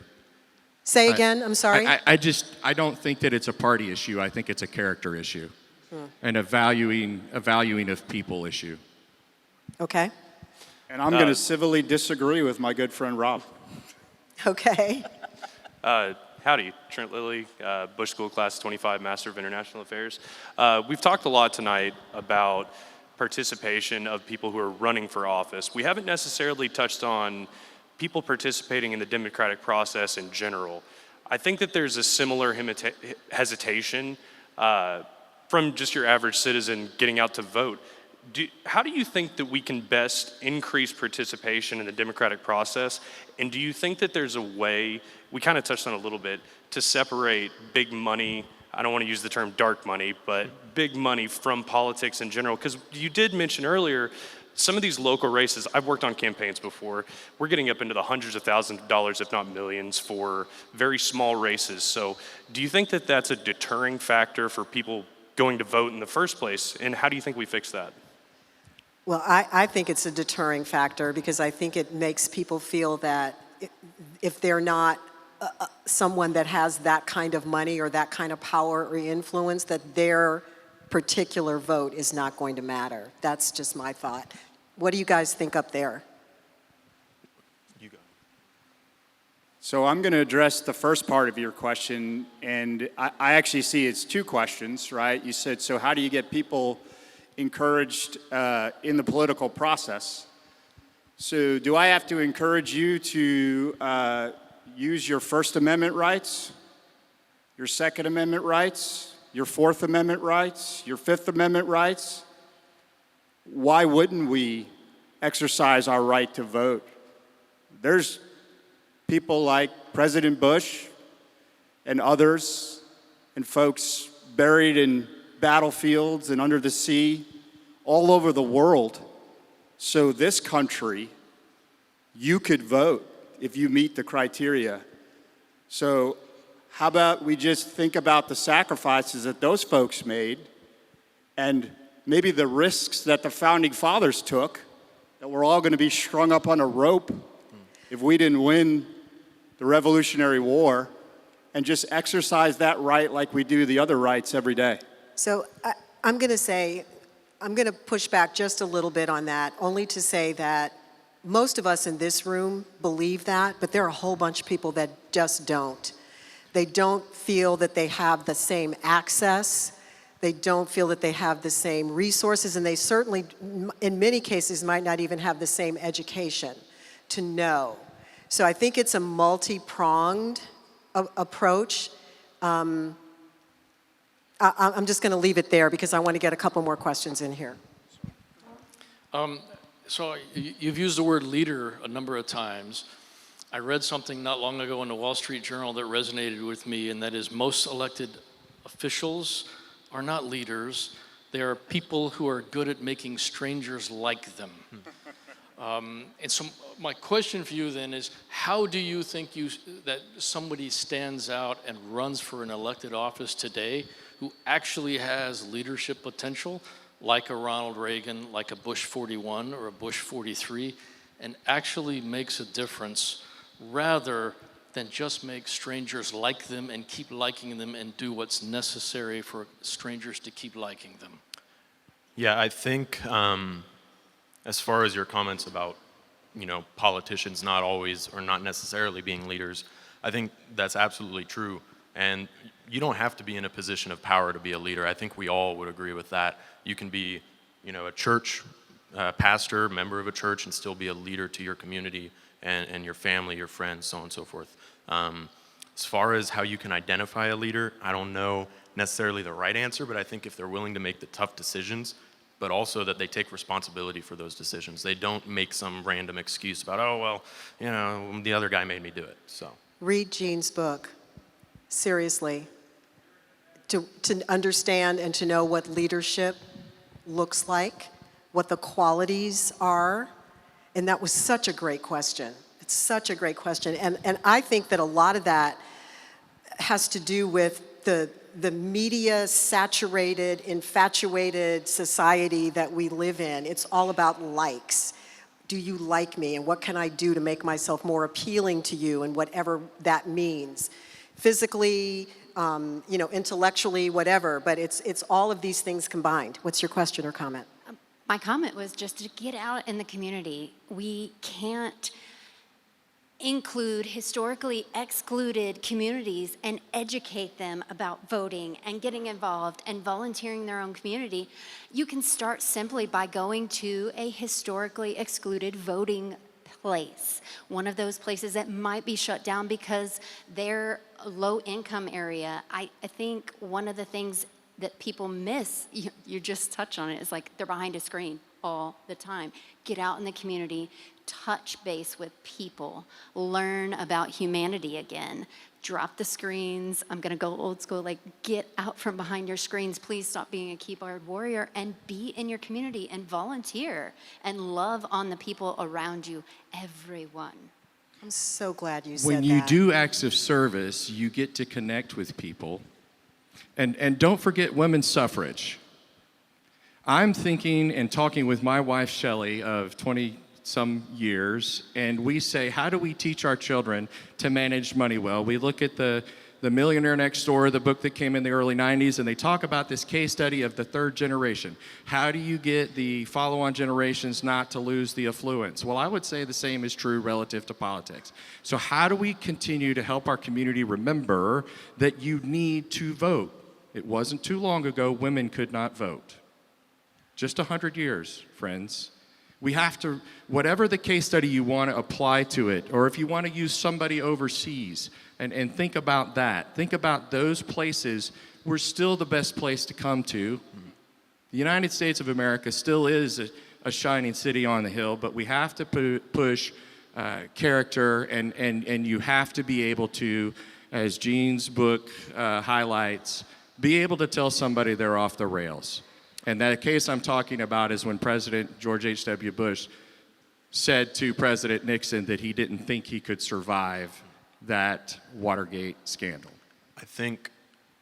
Say again, I'm sorry. I don't think that it's a party issue. I think it's a character issue and a valuing of people issue. Okay. And I'm going to civilly disagree with my good friend Rob. Okay. Howdy, Trent Lilly, Bush School Class 25, Master of International Affairs. We've talked a lot tonight about participation of people who are running for office. We haven't necessarily touched on people participating in the democratic process in general. I think that there's a similar hesitation from just your average citizen getting out to vote. How do you think that we can best increase participation in the democratic process? And do you think that there's a way, we kind of touched on it a little bit, to separate big money, I don't want to use the term dark money, but big money from politics in general? Because you did mention earlier, some of these local races, I've worked on campaigns before, we're getting up into the hundreds of thousands of dollars, if not millions, for very small races. So do you think that that's a deterring factor for people going to vote in the first place? And how do you think we fix that? Well, I think it's a deterring factor because I think it makes people feel that if they're not someone that has that kind of money or that kind of power or influence, that their particular vote is not going to matter. That's just my thought. What do you guys think up there? You go. So I'm going to address the first part of your question, and I actually see it's two questions, right? You said, so how do you get people encouraged in the political process? So do I have to encourage you to use your First Amendment rights, your Second Amendment rights, your Fourth Amendment rights, your Fifth Amendment rights? Why wouldn't we exercise our right to vote? There's people like President Bush and others and folks buried in battlefields and under the sea all over the world. So this country, you could vote if you meet the criteria. So how about we just think about the sacrifices that those folks made and maybe the risks that the founding fathers took, that we're all going to be strung up on a rope if we didn't win the Revolutionary War, and just exercise that right like we do the other rights every day. So I'm going to push back just a little bit on that, only to say that most of us in this room believe that, but there are a whole bunch of people that just don't. They don't feel that they have the same access. They don't feel that they have the same resources, and they certainly, in many cases, might not even have the same education to know. So I think it's a multi-pronged approach. I'm just going to leave it there because I want to get a couple more questions in here. So you've used the word leader a number of times. I read something not long ago in the Wall Street Journal that resonated with me, and that is most elected officials are not leaders. They are people who are good at making strangers like them. And so my question for you then is, how do you think that somebody stands out and runs for an elected office today who actually has leadership potential? like a Ronald Reagan, like a Bush 41 or a Bush 43, and actually makes a difference rather than just make strangers like them and keep liking them and do what's necessary for strangers to keep liking them? Yeah, I think as far as your comments about, politicians not always or not necessarily being leaders, I think that's absolutely true. And you don't have to be in a position of power to be a leader. I think we all would agree with that. You can be, a church pastor, member of a church, and still be a leader to your community and your family, your friends, so on and so forth. As far as how you can identify a leader, I don't know necessarily the right answer, but I think if they're willing to make the tough decisions, but also that they take responsibility for those decisions. They don't make some random excuse about, oh, well, the other guy made me do it, so. Read Gene's book, seriously, to understand and to know what leadership looks like, what the qualities are. And that was such a great question. It's such a great question. And I think that a lot of that has to do with the media-saturated, infatuated society that we live in. It's all about likes. Do you like me? And what can I do to make myself more appealing to you, and whatever that means? Physically, intellectually, whatever, but it's all of these things combined. What's your question or comment? My comment was just to get out in the community. We can't include historically excluded communities and educate them about voting and getting involved and volunteering their own community. You can start simply by going to a historically excluded voting place, one of those places that might be shut down because they're a low-income area. I think one of the things that people miss, you just touch on it, is like they're behind a screen all the time. Get out in the community, touch base with people, learn about humanity again. Drop the screens. I'm gonna go old school, get out from behind your screens. Please stop being a keyboard warrior and be in your community and volunteer and love on the people around you, everyone. I'm so glad you said When that. you do acts of service, you get to connect with people. And don't forget women's suffrage. I'm thinking and talking with my wife, Shelley, of 20-some years, and we say, how do we teach our children to manage money well? We look at the Millionaire Next Door, the book that came in the early 90s, and they talk about this case study of the third generation. How do you get the follow-on generations not to lose the affluence? Well, I would say the same is true relative to politics. So how do we continue to help our community remember that you need to vote? It wasn't too long ago women could not vote. Just 100 years, friends. We have to, whatever the case study you want to apply to it, or if you want to use somebody overseas, and think about that. Think about those places. We're still the best place to come to. The United States of America still is a shining city on the hill, but we have to push character, and you have to be able to, as Gene's book highlights, be able to tell somebody they're off the rails. And that case I'm talking about is when President George H.W. Bush said to President Nixon that he didn't think he could survive that Watergate scandal. I think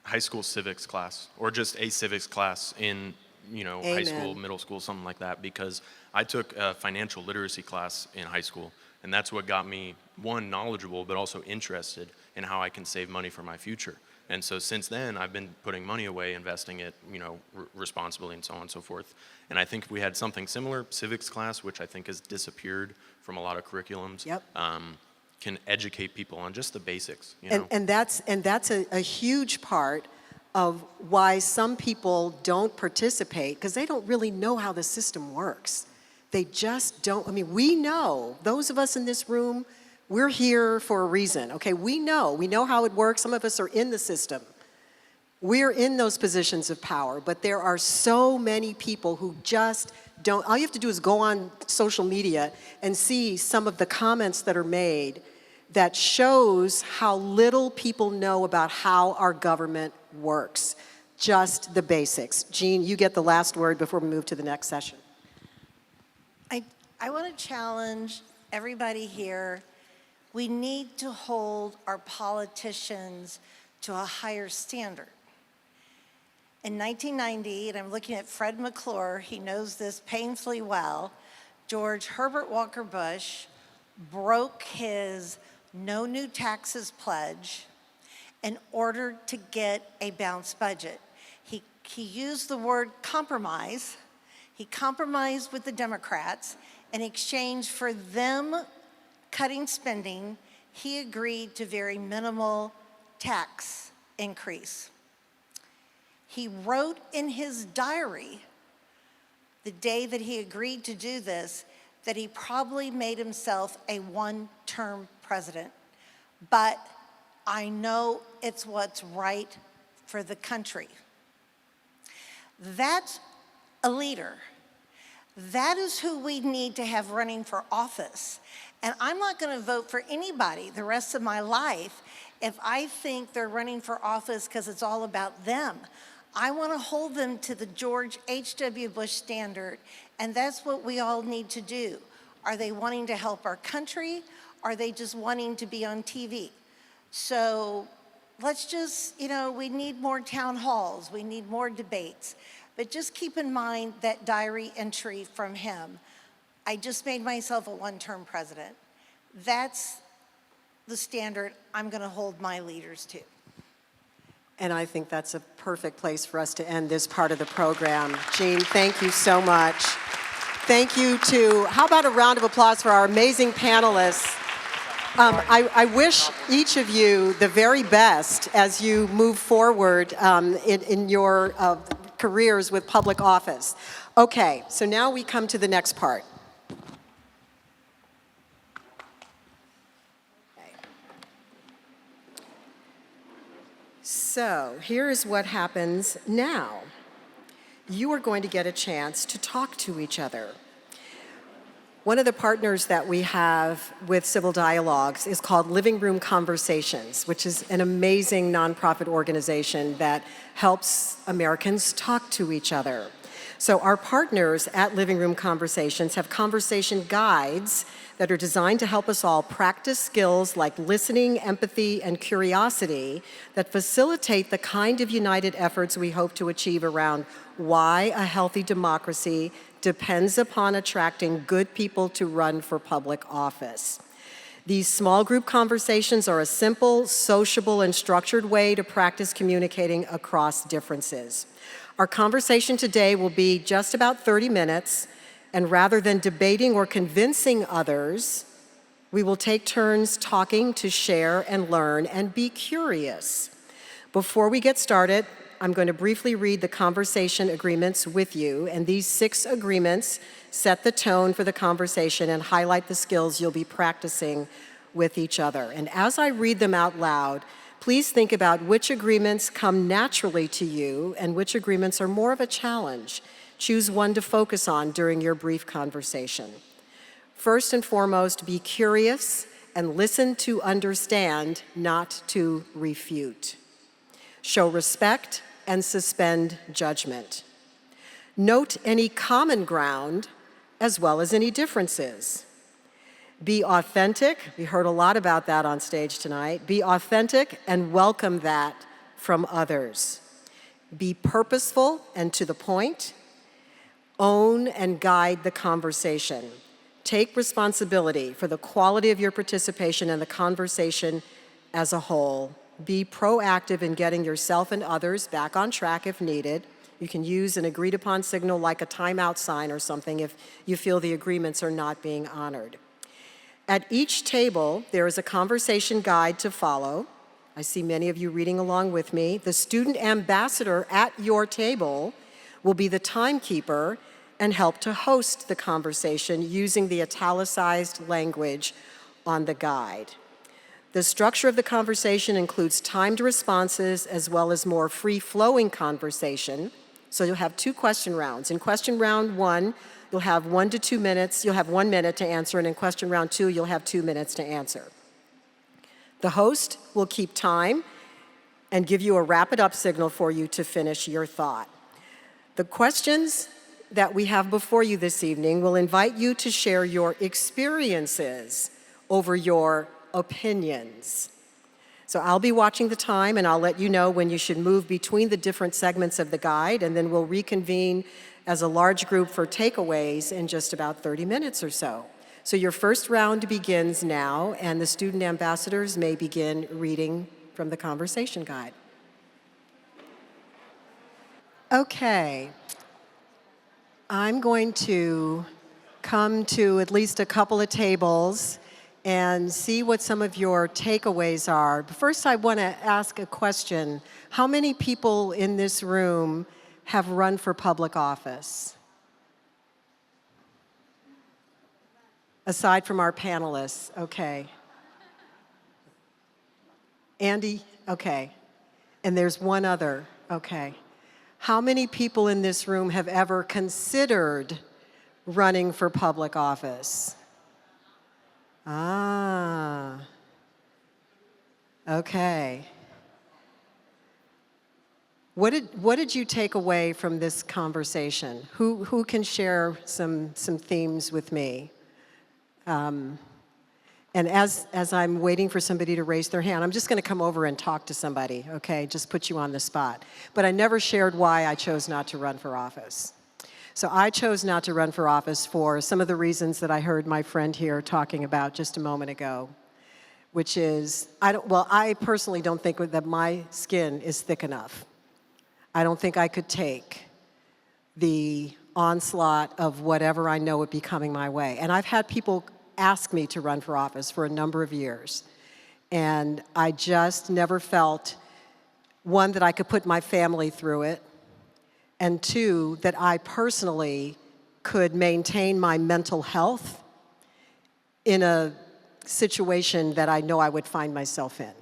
high school civics class, or just a civics class in, high school, middle school, something like that, because I took a financial literacy class in high school, and that's what got me, one, knowledgeable, but also interested in how I can save money for my future. And so since then, I've been putting money away, investing it, responsibly and so on and so forth. And I think if we had something similar, civics class, which I think has disappeared from a lot of curriculums, Yep. Can educate people on just the basics. And that's a huge part of why some people don't participate, because they don't really know how the system works. They just don't. I mean, we know, those of us in this room, we're here for a reason, okay? We know how it works. Some of us are in the system. We're in those positions of power, but there are so many people who just don't. All you have to do is go on social media and see some of the comments that are made that shows how little people know about how our government works. Just the basics. Jean, you get the last word before we move to the next session. I want to challenge everybody here. We need to hold our politicians to a higher standard. In 1990, and I'm looking at Fred McClure, he knows this painfully well, George Herbert Walker Bush broke his no new taxes pledge in order to get a balanced budget. He used the word compromise. He compromised with the Democrats. In exchange for them cutting spending, he agreed to very minimal tax increase. He wrote in his diary the day that he agreed to do this that he probably made himself a one-term president. But I know it's what's right for the country. That's a leader. That is who we need to have running for office. And I'm not going to vote for anybody the rest of my life if I think they're running for office because it's all about them. I want to hold them to the George H.W. Bush standard, and that's what we all need to do. Are they wanting to help our country? Are they just wanting to be on TV? So let's just, we need more town halls. We need more debates. But just keep in mind that diary entry from him. I just made myself a one-term president. That's the standard I'm going to hold my leaders to. And I think that's a perfect place for us to end this part of the program. Jean, thank you so much. Thank you to, how about a round of applause for our amazing panelists? I wish each of you the very best as you move forward in your careers with public office. Okay, so now we come to the next part. So here is what happens now. You are going to get a chance to talk to each other. One of the partners that we have with Civil Dialogues is called Living Room Conversations, which is an amazing nonprofit organization that helps Americans talk to each other. So our partners at Living Room Conversations have conversation guides that are designed to help us all practice skills like listening, empathy, and curiosity that facilitate the kind of united efforts we hope to achieve around why a healthy democracy depends upon attracting good people to run for public office. These small group conversations are a simple, sociable, and structured way to practice communicating across differences. Our conversation today will be just about 30 minutes, and rather than debating or convincing others, we will take turns talking to share and learn and be curious. Before we get started, I'm going to briefly read the conversation agreements with you, and these 6 agreements set the tone for the conversation and highlight the skills you'll be practicing with each other. And as I read them out loud, please think about which agreements come naturally to you and which agreements are more of a challenge. Choose one to focus on during your brief conversation. First and foremost, be curious and listen to understand, not to refute. Show respect and suspend judgment. Note any common ground as well as any differences. Be authentic. We heard a lot about that on stage tonight. Be authentic and welcome that from others. Be purposeful and to the point. Own and guide the conversation. Take responsibility for the quality of your participation in the conversation as a whole. Be proactive in getting yourself and others back on track if needed. You can use an agreed upon signal like a timeout sign or something if you feel the agreements are not being honored. At each table, there is a conversation guide to follow. I see many of you reading along with me. The student ambassador at your table will be the timekeeper and help to host the conversation using the italicized language on the guide. The structure of the conversation includes timed responses as well as more free-flowing conversation. So you'll have 2 question rounds. In question round 1, you'll have 1 to 2 minutes. You'll have 1 minute to answer, and in question round 2, you'll have 2 minutes to answer. The host will keep time and give you a wrap-it-up signal for you to finish your thought. The questions that we have before you this evening will invite you to share your experiences over your opinions. So I'll be watching the time, and I'll let you know when you should move between the different segments of the guide, and then we'll reconvene as a large group for takeaways in just about 30 minutes or so. So your first round begins now, and the student ambassadors may begin reading from the conversation guide. Okay. I'm going to come to at least a couple of tables and see what some of your takeaways are. But first, I want to ask a question. How many people in this room have run for public office? Aside from our panelists, okay. Andy, okay. And there's one other, okay. How many people in this room have ever considered running for public office? Ah, okay. What did you take away from this conversation? Who can share some themes with me? And as I'm waiting for somebody to raise their hand, I'm just going to come over and talk to somebody, okay? Just put you on the spot. But I never shared why I chose not to run for office. So I chose not to run for office for some of the reasons that I heard my friend here talking about just a moment ago, which is, I personally don't think that my skin is thick enough. I don't think I could take the onslaught of whatever I know would be coming my way. And I've had people ask me to run for office for a number of years. And I just never felt, one, that I could put my family through it, and two, that I personally could maintain my mental health in a situation that I know I would find myself in.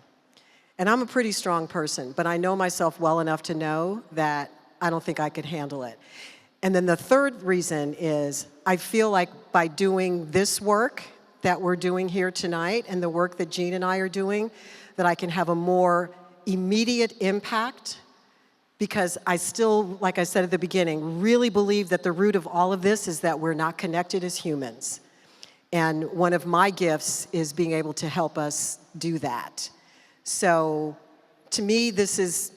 And I'm a pretty strong person, but I know myself well enough to know that I don't think I could handle it. And then the third reason is I feel like by doing this work that we're doing here tonight and the work that Jean and I are doing, that I can have a more immediate impact, because I still, like I said at the beginning, really believe that the root of all of this is that we're not connected as humans. And one of my gifts is being able to help us do that. So to me, this is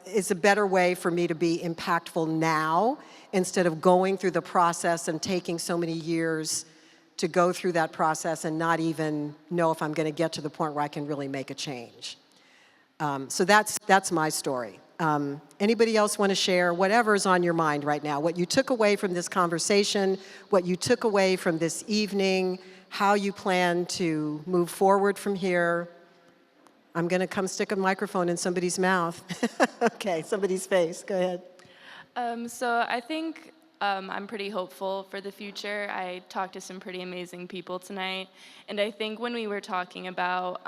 it's a better way for me to be impactful now instead of going through the process and taking so many years to go through that process and not even know if I'm going to get to the point where I can really make a change. So that's my story. Anybody else want to share whatever's on your mind right now, what you took away from this conversation, what you took away from this evening, how you plan to move forward from here? I'm going to come stick a microphone in somebody's mouth. Okay, somebody's face. Go ahead. So I think I'm pretty hopeful for the future. I talked to some pretty amazing people tonight, and I think when we were talking about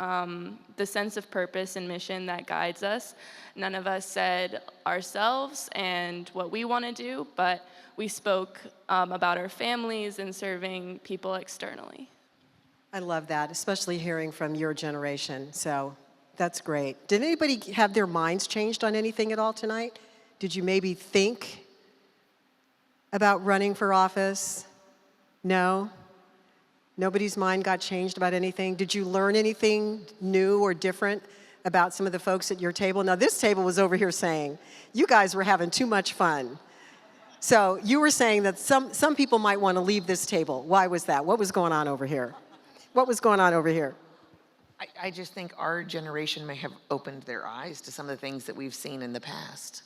the sense of purpose and mission that guides us, none of us said ourselves and what we want to do, but we spoke about our families and serving people externally. I love that, especially hearing from your generation. So that's great. Did anybody have their minds changed on anything at all tonight? Did you maybe think about running for office? No? Nobody's mind got changed about anything? Did you learn anything new or different about some of the folks at your table? Now, this table was over here saying, you guys were having too much fun. So you were saying that some people might want to leave this table. Why was that? What was going on over here? What was going on over here? I just think our generation may have opened their eyes to some of the things that we've seen in the past,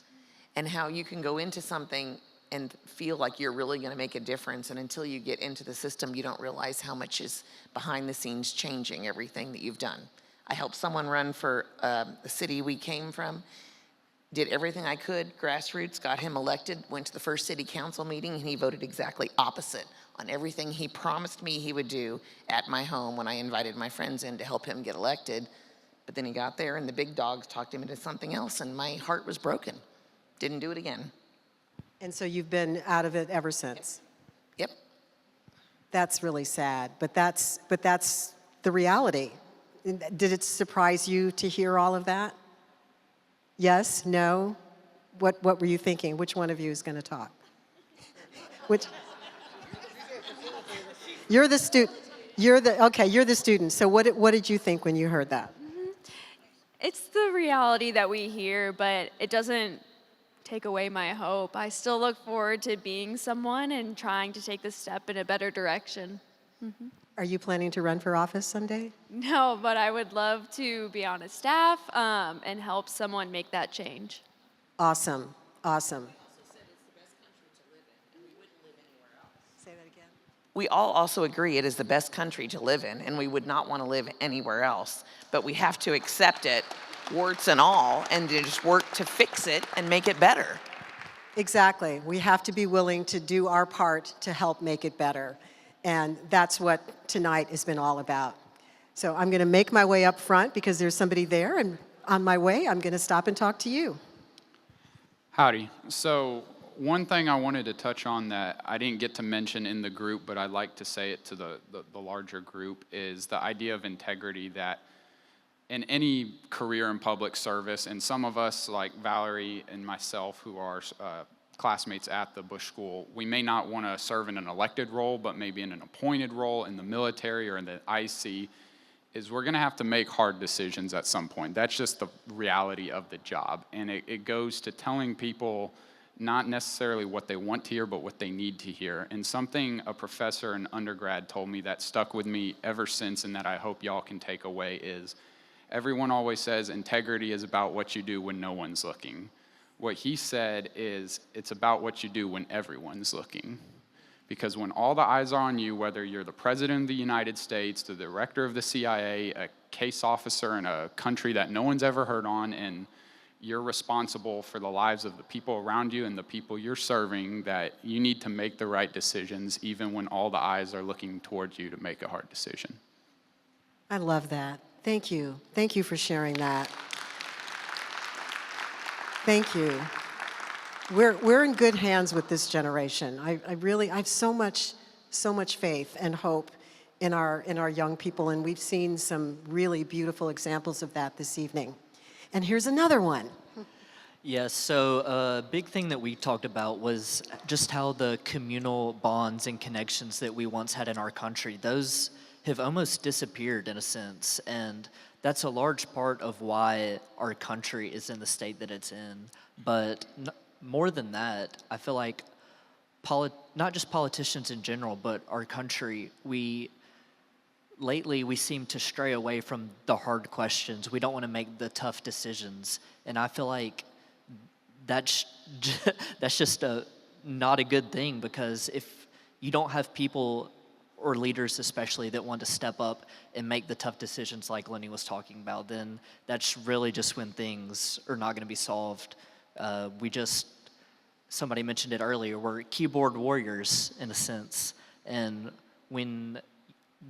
and how you can go into something and feel like you're really going to make a difference, and until you get into the system, you don't realize how much is behind the scenes changing everything that you've done. I helped someone run for the city we came from, did everything I could, grassroots, got him elected, went to the first city council meeting, and he voted exactly opposite on everything he promised me he would do at my home when I invited my friends in to help him get elected. But then he got there and the big dogs talked him into something else, and my heart was broken. Didn't do it again. And so you've been out of it ever since? Yep. That's really sad, but that's the reality. Did it surprise you to hear all of that? Yes? No? What were you thinking? Which one of you is going to talk? Which? You're the student. You're the student. So what did you think when you heard that? It's the reality that we hear, but it doesn't take away my hope. I still look forward to being someone and trying to take this step in a better direction. Are you planning to run for office someday? No, but I would love to be on a staff and help someone make that change. Awesome, awesome. Say that again. We all also agree it is the best country to live in, and we would not want to live anywhere else. But we have to accept it, warts and all, and to just work to fix it and make it better. Exactly. We have to be willing to do our part to help make it better. And that's what tonight has been all about. So I'm going to make my way up front because there's somebody there, and on my way, I'm going to stop and talk to you. Howdy. So one thing I wanted to touch on that I didn't get to mention in the group, but I'd like to say it to the larger group, is the idea of integrity, that in any career in public service, and some of us, like Valerie and myself, who are classmates at the Bush School, we may not want to serve in an elected role, but maybe in an appointed role in the military or in the IC, is we're going to have to make hard decisions at some point. That's just the reality of the job. And it goes to telling people not necessarily what they want to hear, but what they need to hear. And something a professor in undergrad told me that stuck with me ever since, and that I hope y'all can take away, is everyone always says integrity is about what you do when no one's looking. What he said is it's about what you do when everyone's looking. Because when all the eyes are on you, whether you're the president of the United States, the director of the CIA, a case officer in a country that no one's ever heard on, and you're responsible for the lives of the people around you and the people you're serving, that you need to make the right decisions even when all the eyes are looking towards you to make a hard decision. I love that. Thank you. Thank you for sharing that. Thank you. We're in good hands with this generation. I have so much faith and hope in our young people, and we've seen some really beautiful examples of that this evening. And here's another one. Yes, so a big thing that we talked about was just how the communal bonds and connections that we once had in our country, those have almost disappeared in a sense, and that's a large part of why our country is in the state that it's in. But more than that, I feel like not just politicians in general, but our country, lately we seem to stray away from the hard questions. We don't want to make the tough decisions, and I feel like that's just not a good thing, because if you don't have people, or leaders especially, that want to step up and make the tough decisions like Lenny was talking about, then that's really just when things are not going to be solved. Somebody mentioned it earlier, we're keyboard warriors in a sense, and when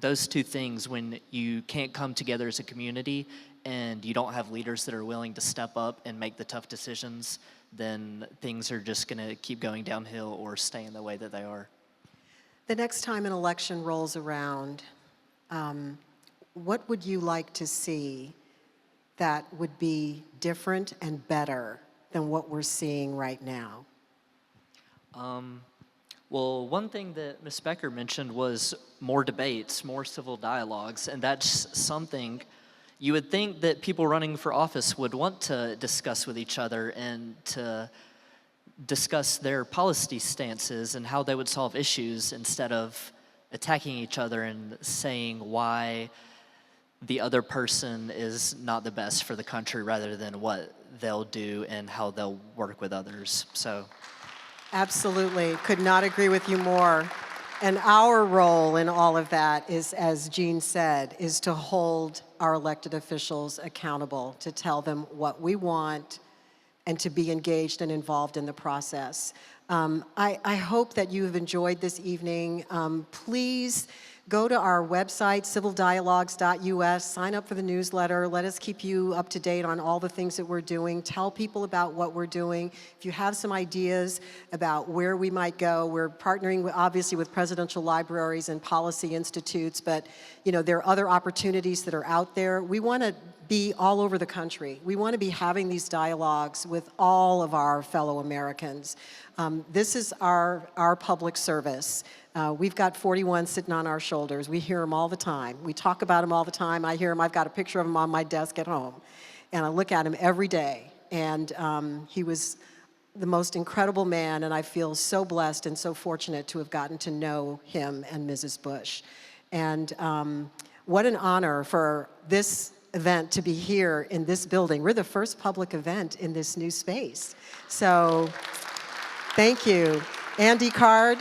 those two things, when you can't come together as a community and you don't have leaders that are willing to step up and make the tough decisions, then things are just going to keep going downhill or stay in the way that they are. The next time an election rolls around, what would you like to see that would be different and better than what we're seeing right now? Well, one thing that Ms. Becker mentioned was more debates, more civil dialogues, and that's something you would think that people running for office would want to discuss with each other and to discuss their policy stances and how they would solve issues, instead of attacking each other and saying why the other person is not the best for the country, rather than what they'll do and how they'll work with others. So, absolutely, could not agree with you more. And our role in all of that is, as Jean said, is to hold our elected officials accountable, to tell them what we want, and to be engaged and involved in the process. I hope that you have enjoyed this evening. Please go to our website, civildialogues.us, sign up for the newsletter. Let us keep you up to date on all the things that we're doing. Tell people about what we're doing. If you have some ideas about where we might go, we're partnering obviously with presidential libraries and policy institutes, but there are other opportunities that are out there. We want to be all over the country. We want to be having these dialogues with all of our fellow Americans. This is our public service. We've got 41 sitting on our shoulders. We hear them all the time. We talk about them all the time. I hear them. I've got a picture of them on my desk at home. and I look at him every day. And he was the most incredible man, and I feel so blessed and so fortunate to have gotten to know him and Mrs. Bush. And what an honor for this event to be here in this building. We're the first public event in this new space. So thank you. Andy Card,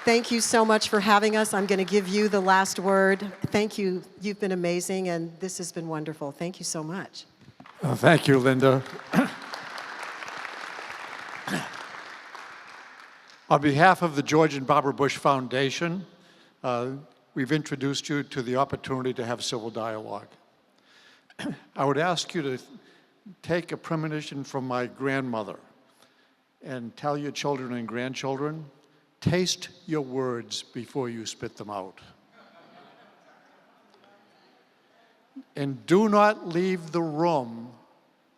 thank you so much for having us. I'm going to give you the last word. Thank you. You've been amazing, and this has been wonderful. Thank you so much. Thank you, Linda. On behalf of the George and Barbara Bush Foundation, we've introduced you to the opportunity to have civil dialogue. I would ask you to take a premonition from my grandmother and tell your children and grandchildren, taste your words before you spit them out. And do not leave the room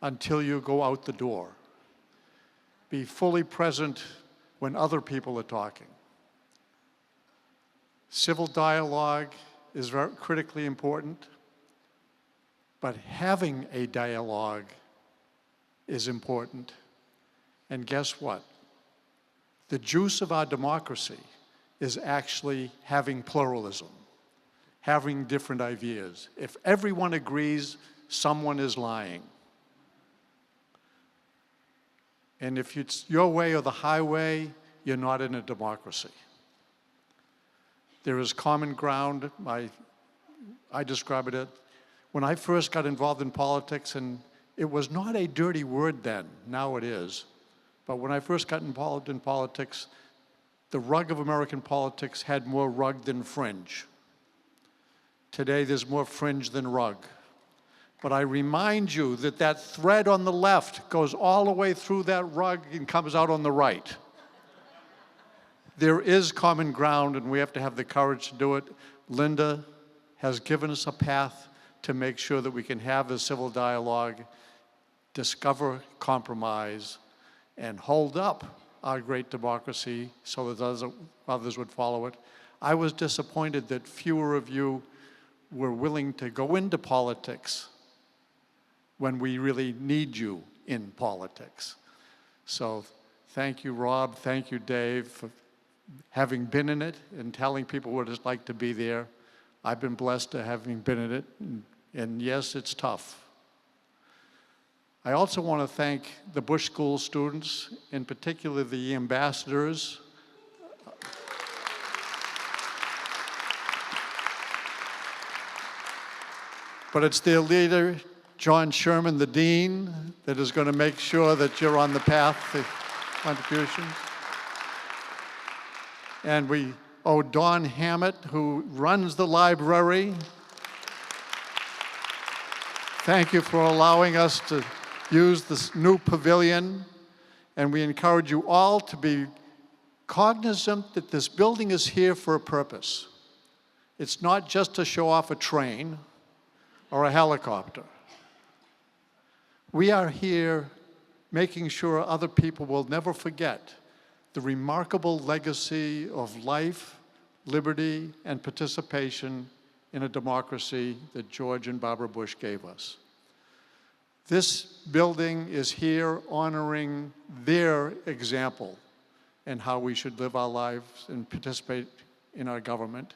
until you go out the door. Be fully present when other people are talking. Civil dialogue is very critically important, but having a dialogue is important. And guess what? The juice of our democracy is actually having pluralism, having different ideas. If everyone agrees, someone is lying. And if it's your way or the highway, you're not in a democracy. There is common ground. I describe it as, when I first got involved in politics, and it was not a dirty word then, now it is, but when I first got involved in politics, the rug of American politics had more rug than fringe. Today, there's more fringe than rug. But I remind you that that thread on the left goes all the way through that rug and comes out on the right. There is common ground, and we have to have the courage to do it. Linda has given us a path to make sure that we can have a civil dialogue, discover compromise, and hold up our great democracy so that others would follow it. I was disappointed that fewer of you were willing to go into politics when we really need you in politics. So thank you, Rob. Thank you, Dave, for having been in it and telling people what it's like to be there. I've been blessed to having been in it, and yes, it's tough. I also want to thank the Bush School students, in particular the ambassadors. But it's their leader, John Sherman, the dean, that is going to make sure that you're on the path to contributions. And we owe Dawn Hammett, who runs the library. Thank you for allowing us to use this new pavilion. And we encourage you all to be cognizant that this building is here for a purpose. It's not just to show off a train or a helicopter. We are here making sure other people will never forget the remarkable legacy of life, liberty, and participation in a democracy that George and Barbara Bush gave us. This building is here honoring their example and how we should live our lives and participate in our government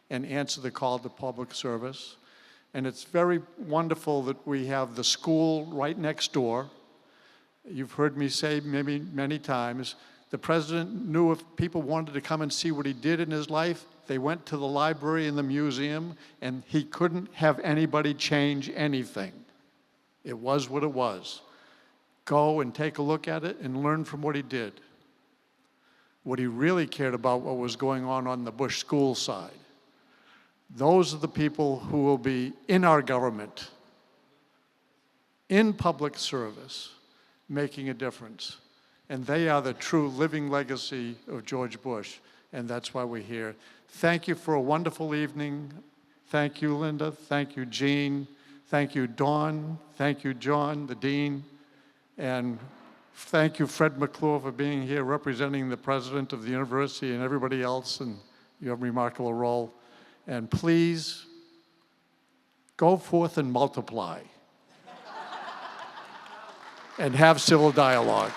and answer the call to public service. And it's very wonderful that we have the school right next door. You've heard me say many times, the president knew if people wanted to come and see what he did in his life, they went to the library and the museum, and he couldn't have anybody change anything. It was what it was. Go and take a look at it and learn from what he did. What he really cared about, what was going on the Bush school side. Those are the people who will be in our government, in public service, making a difference. And they are the true living legacy of George Bush, and that's why we're here. Thank you for a wonderful evening. Thank you, Linda. Thank you, Jean. Thank you, Dawn. Thank you, John, the dean. And thank you, Fred McClure, for being here representing the president of the university and everybody else, and you have a remarkable role. And please, go forth and multiply. and have civil dialogue.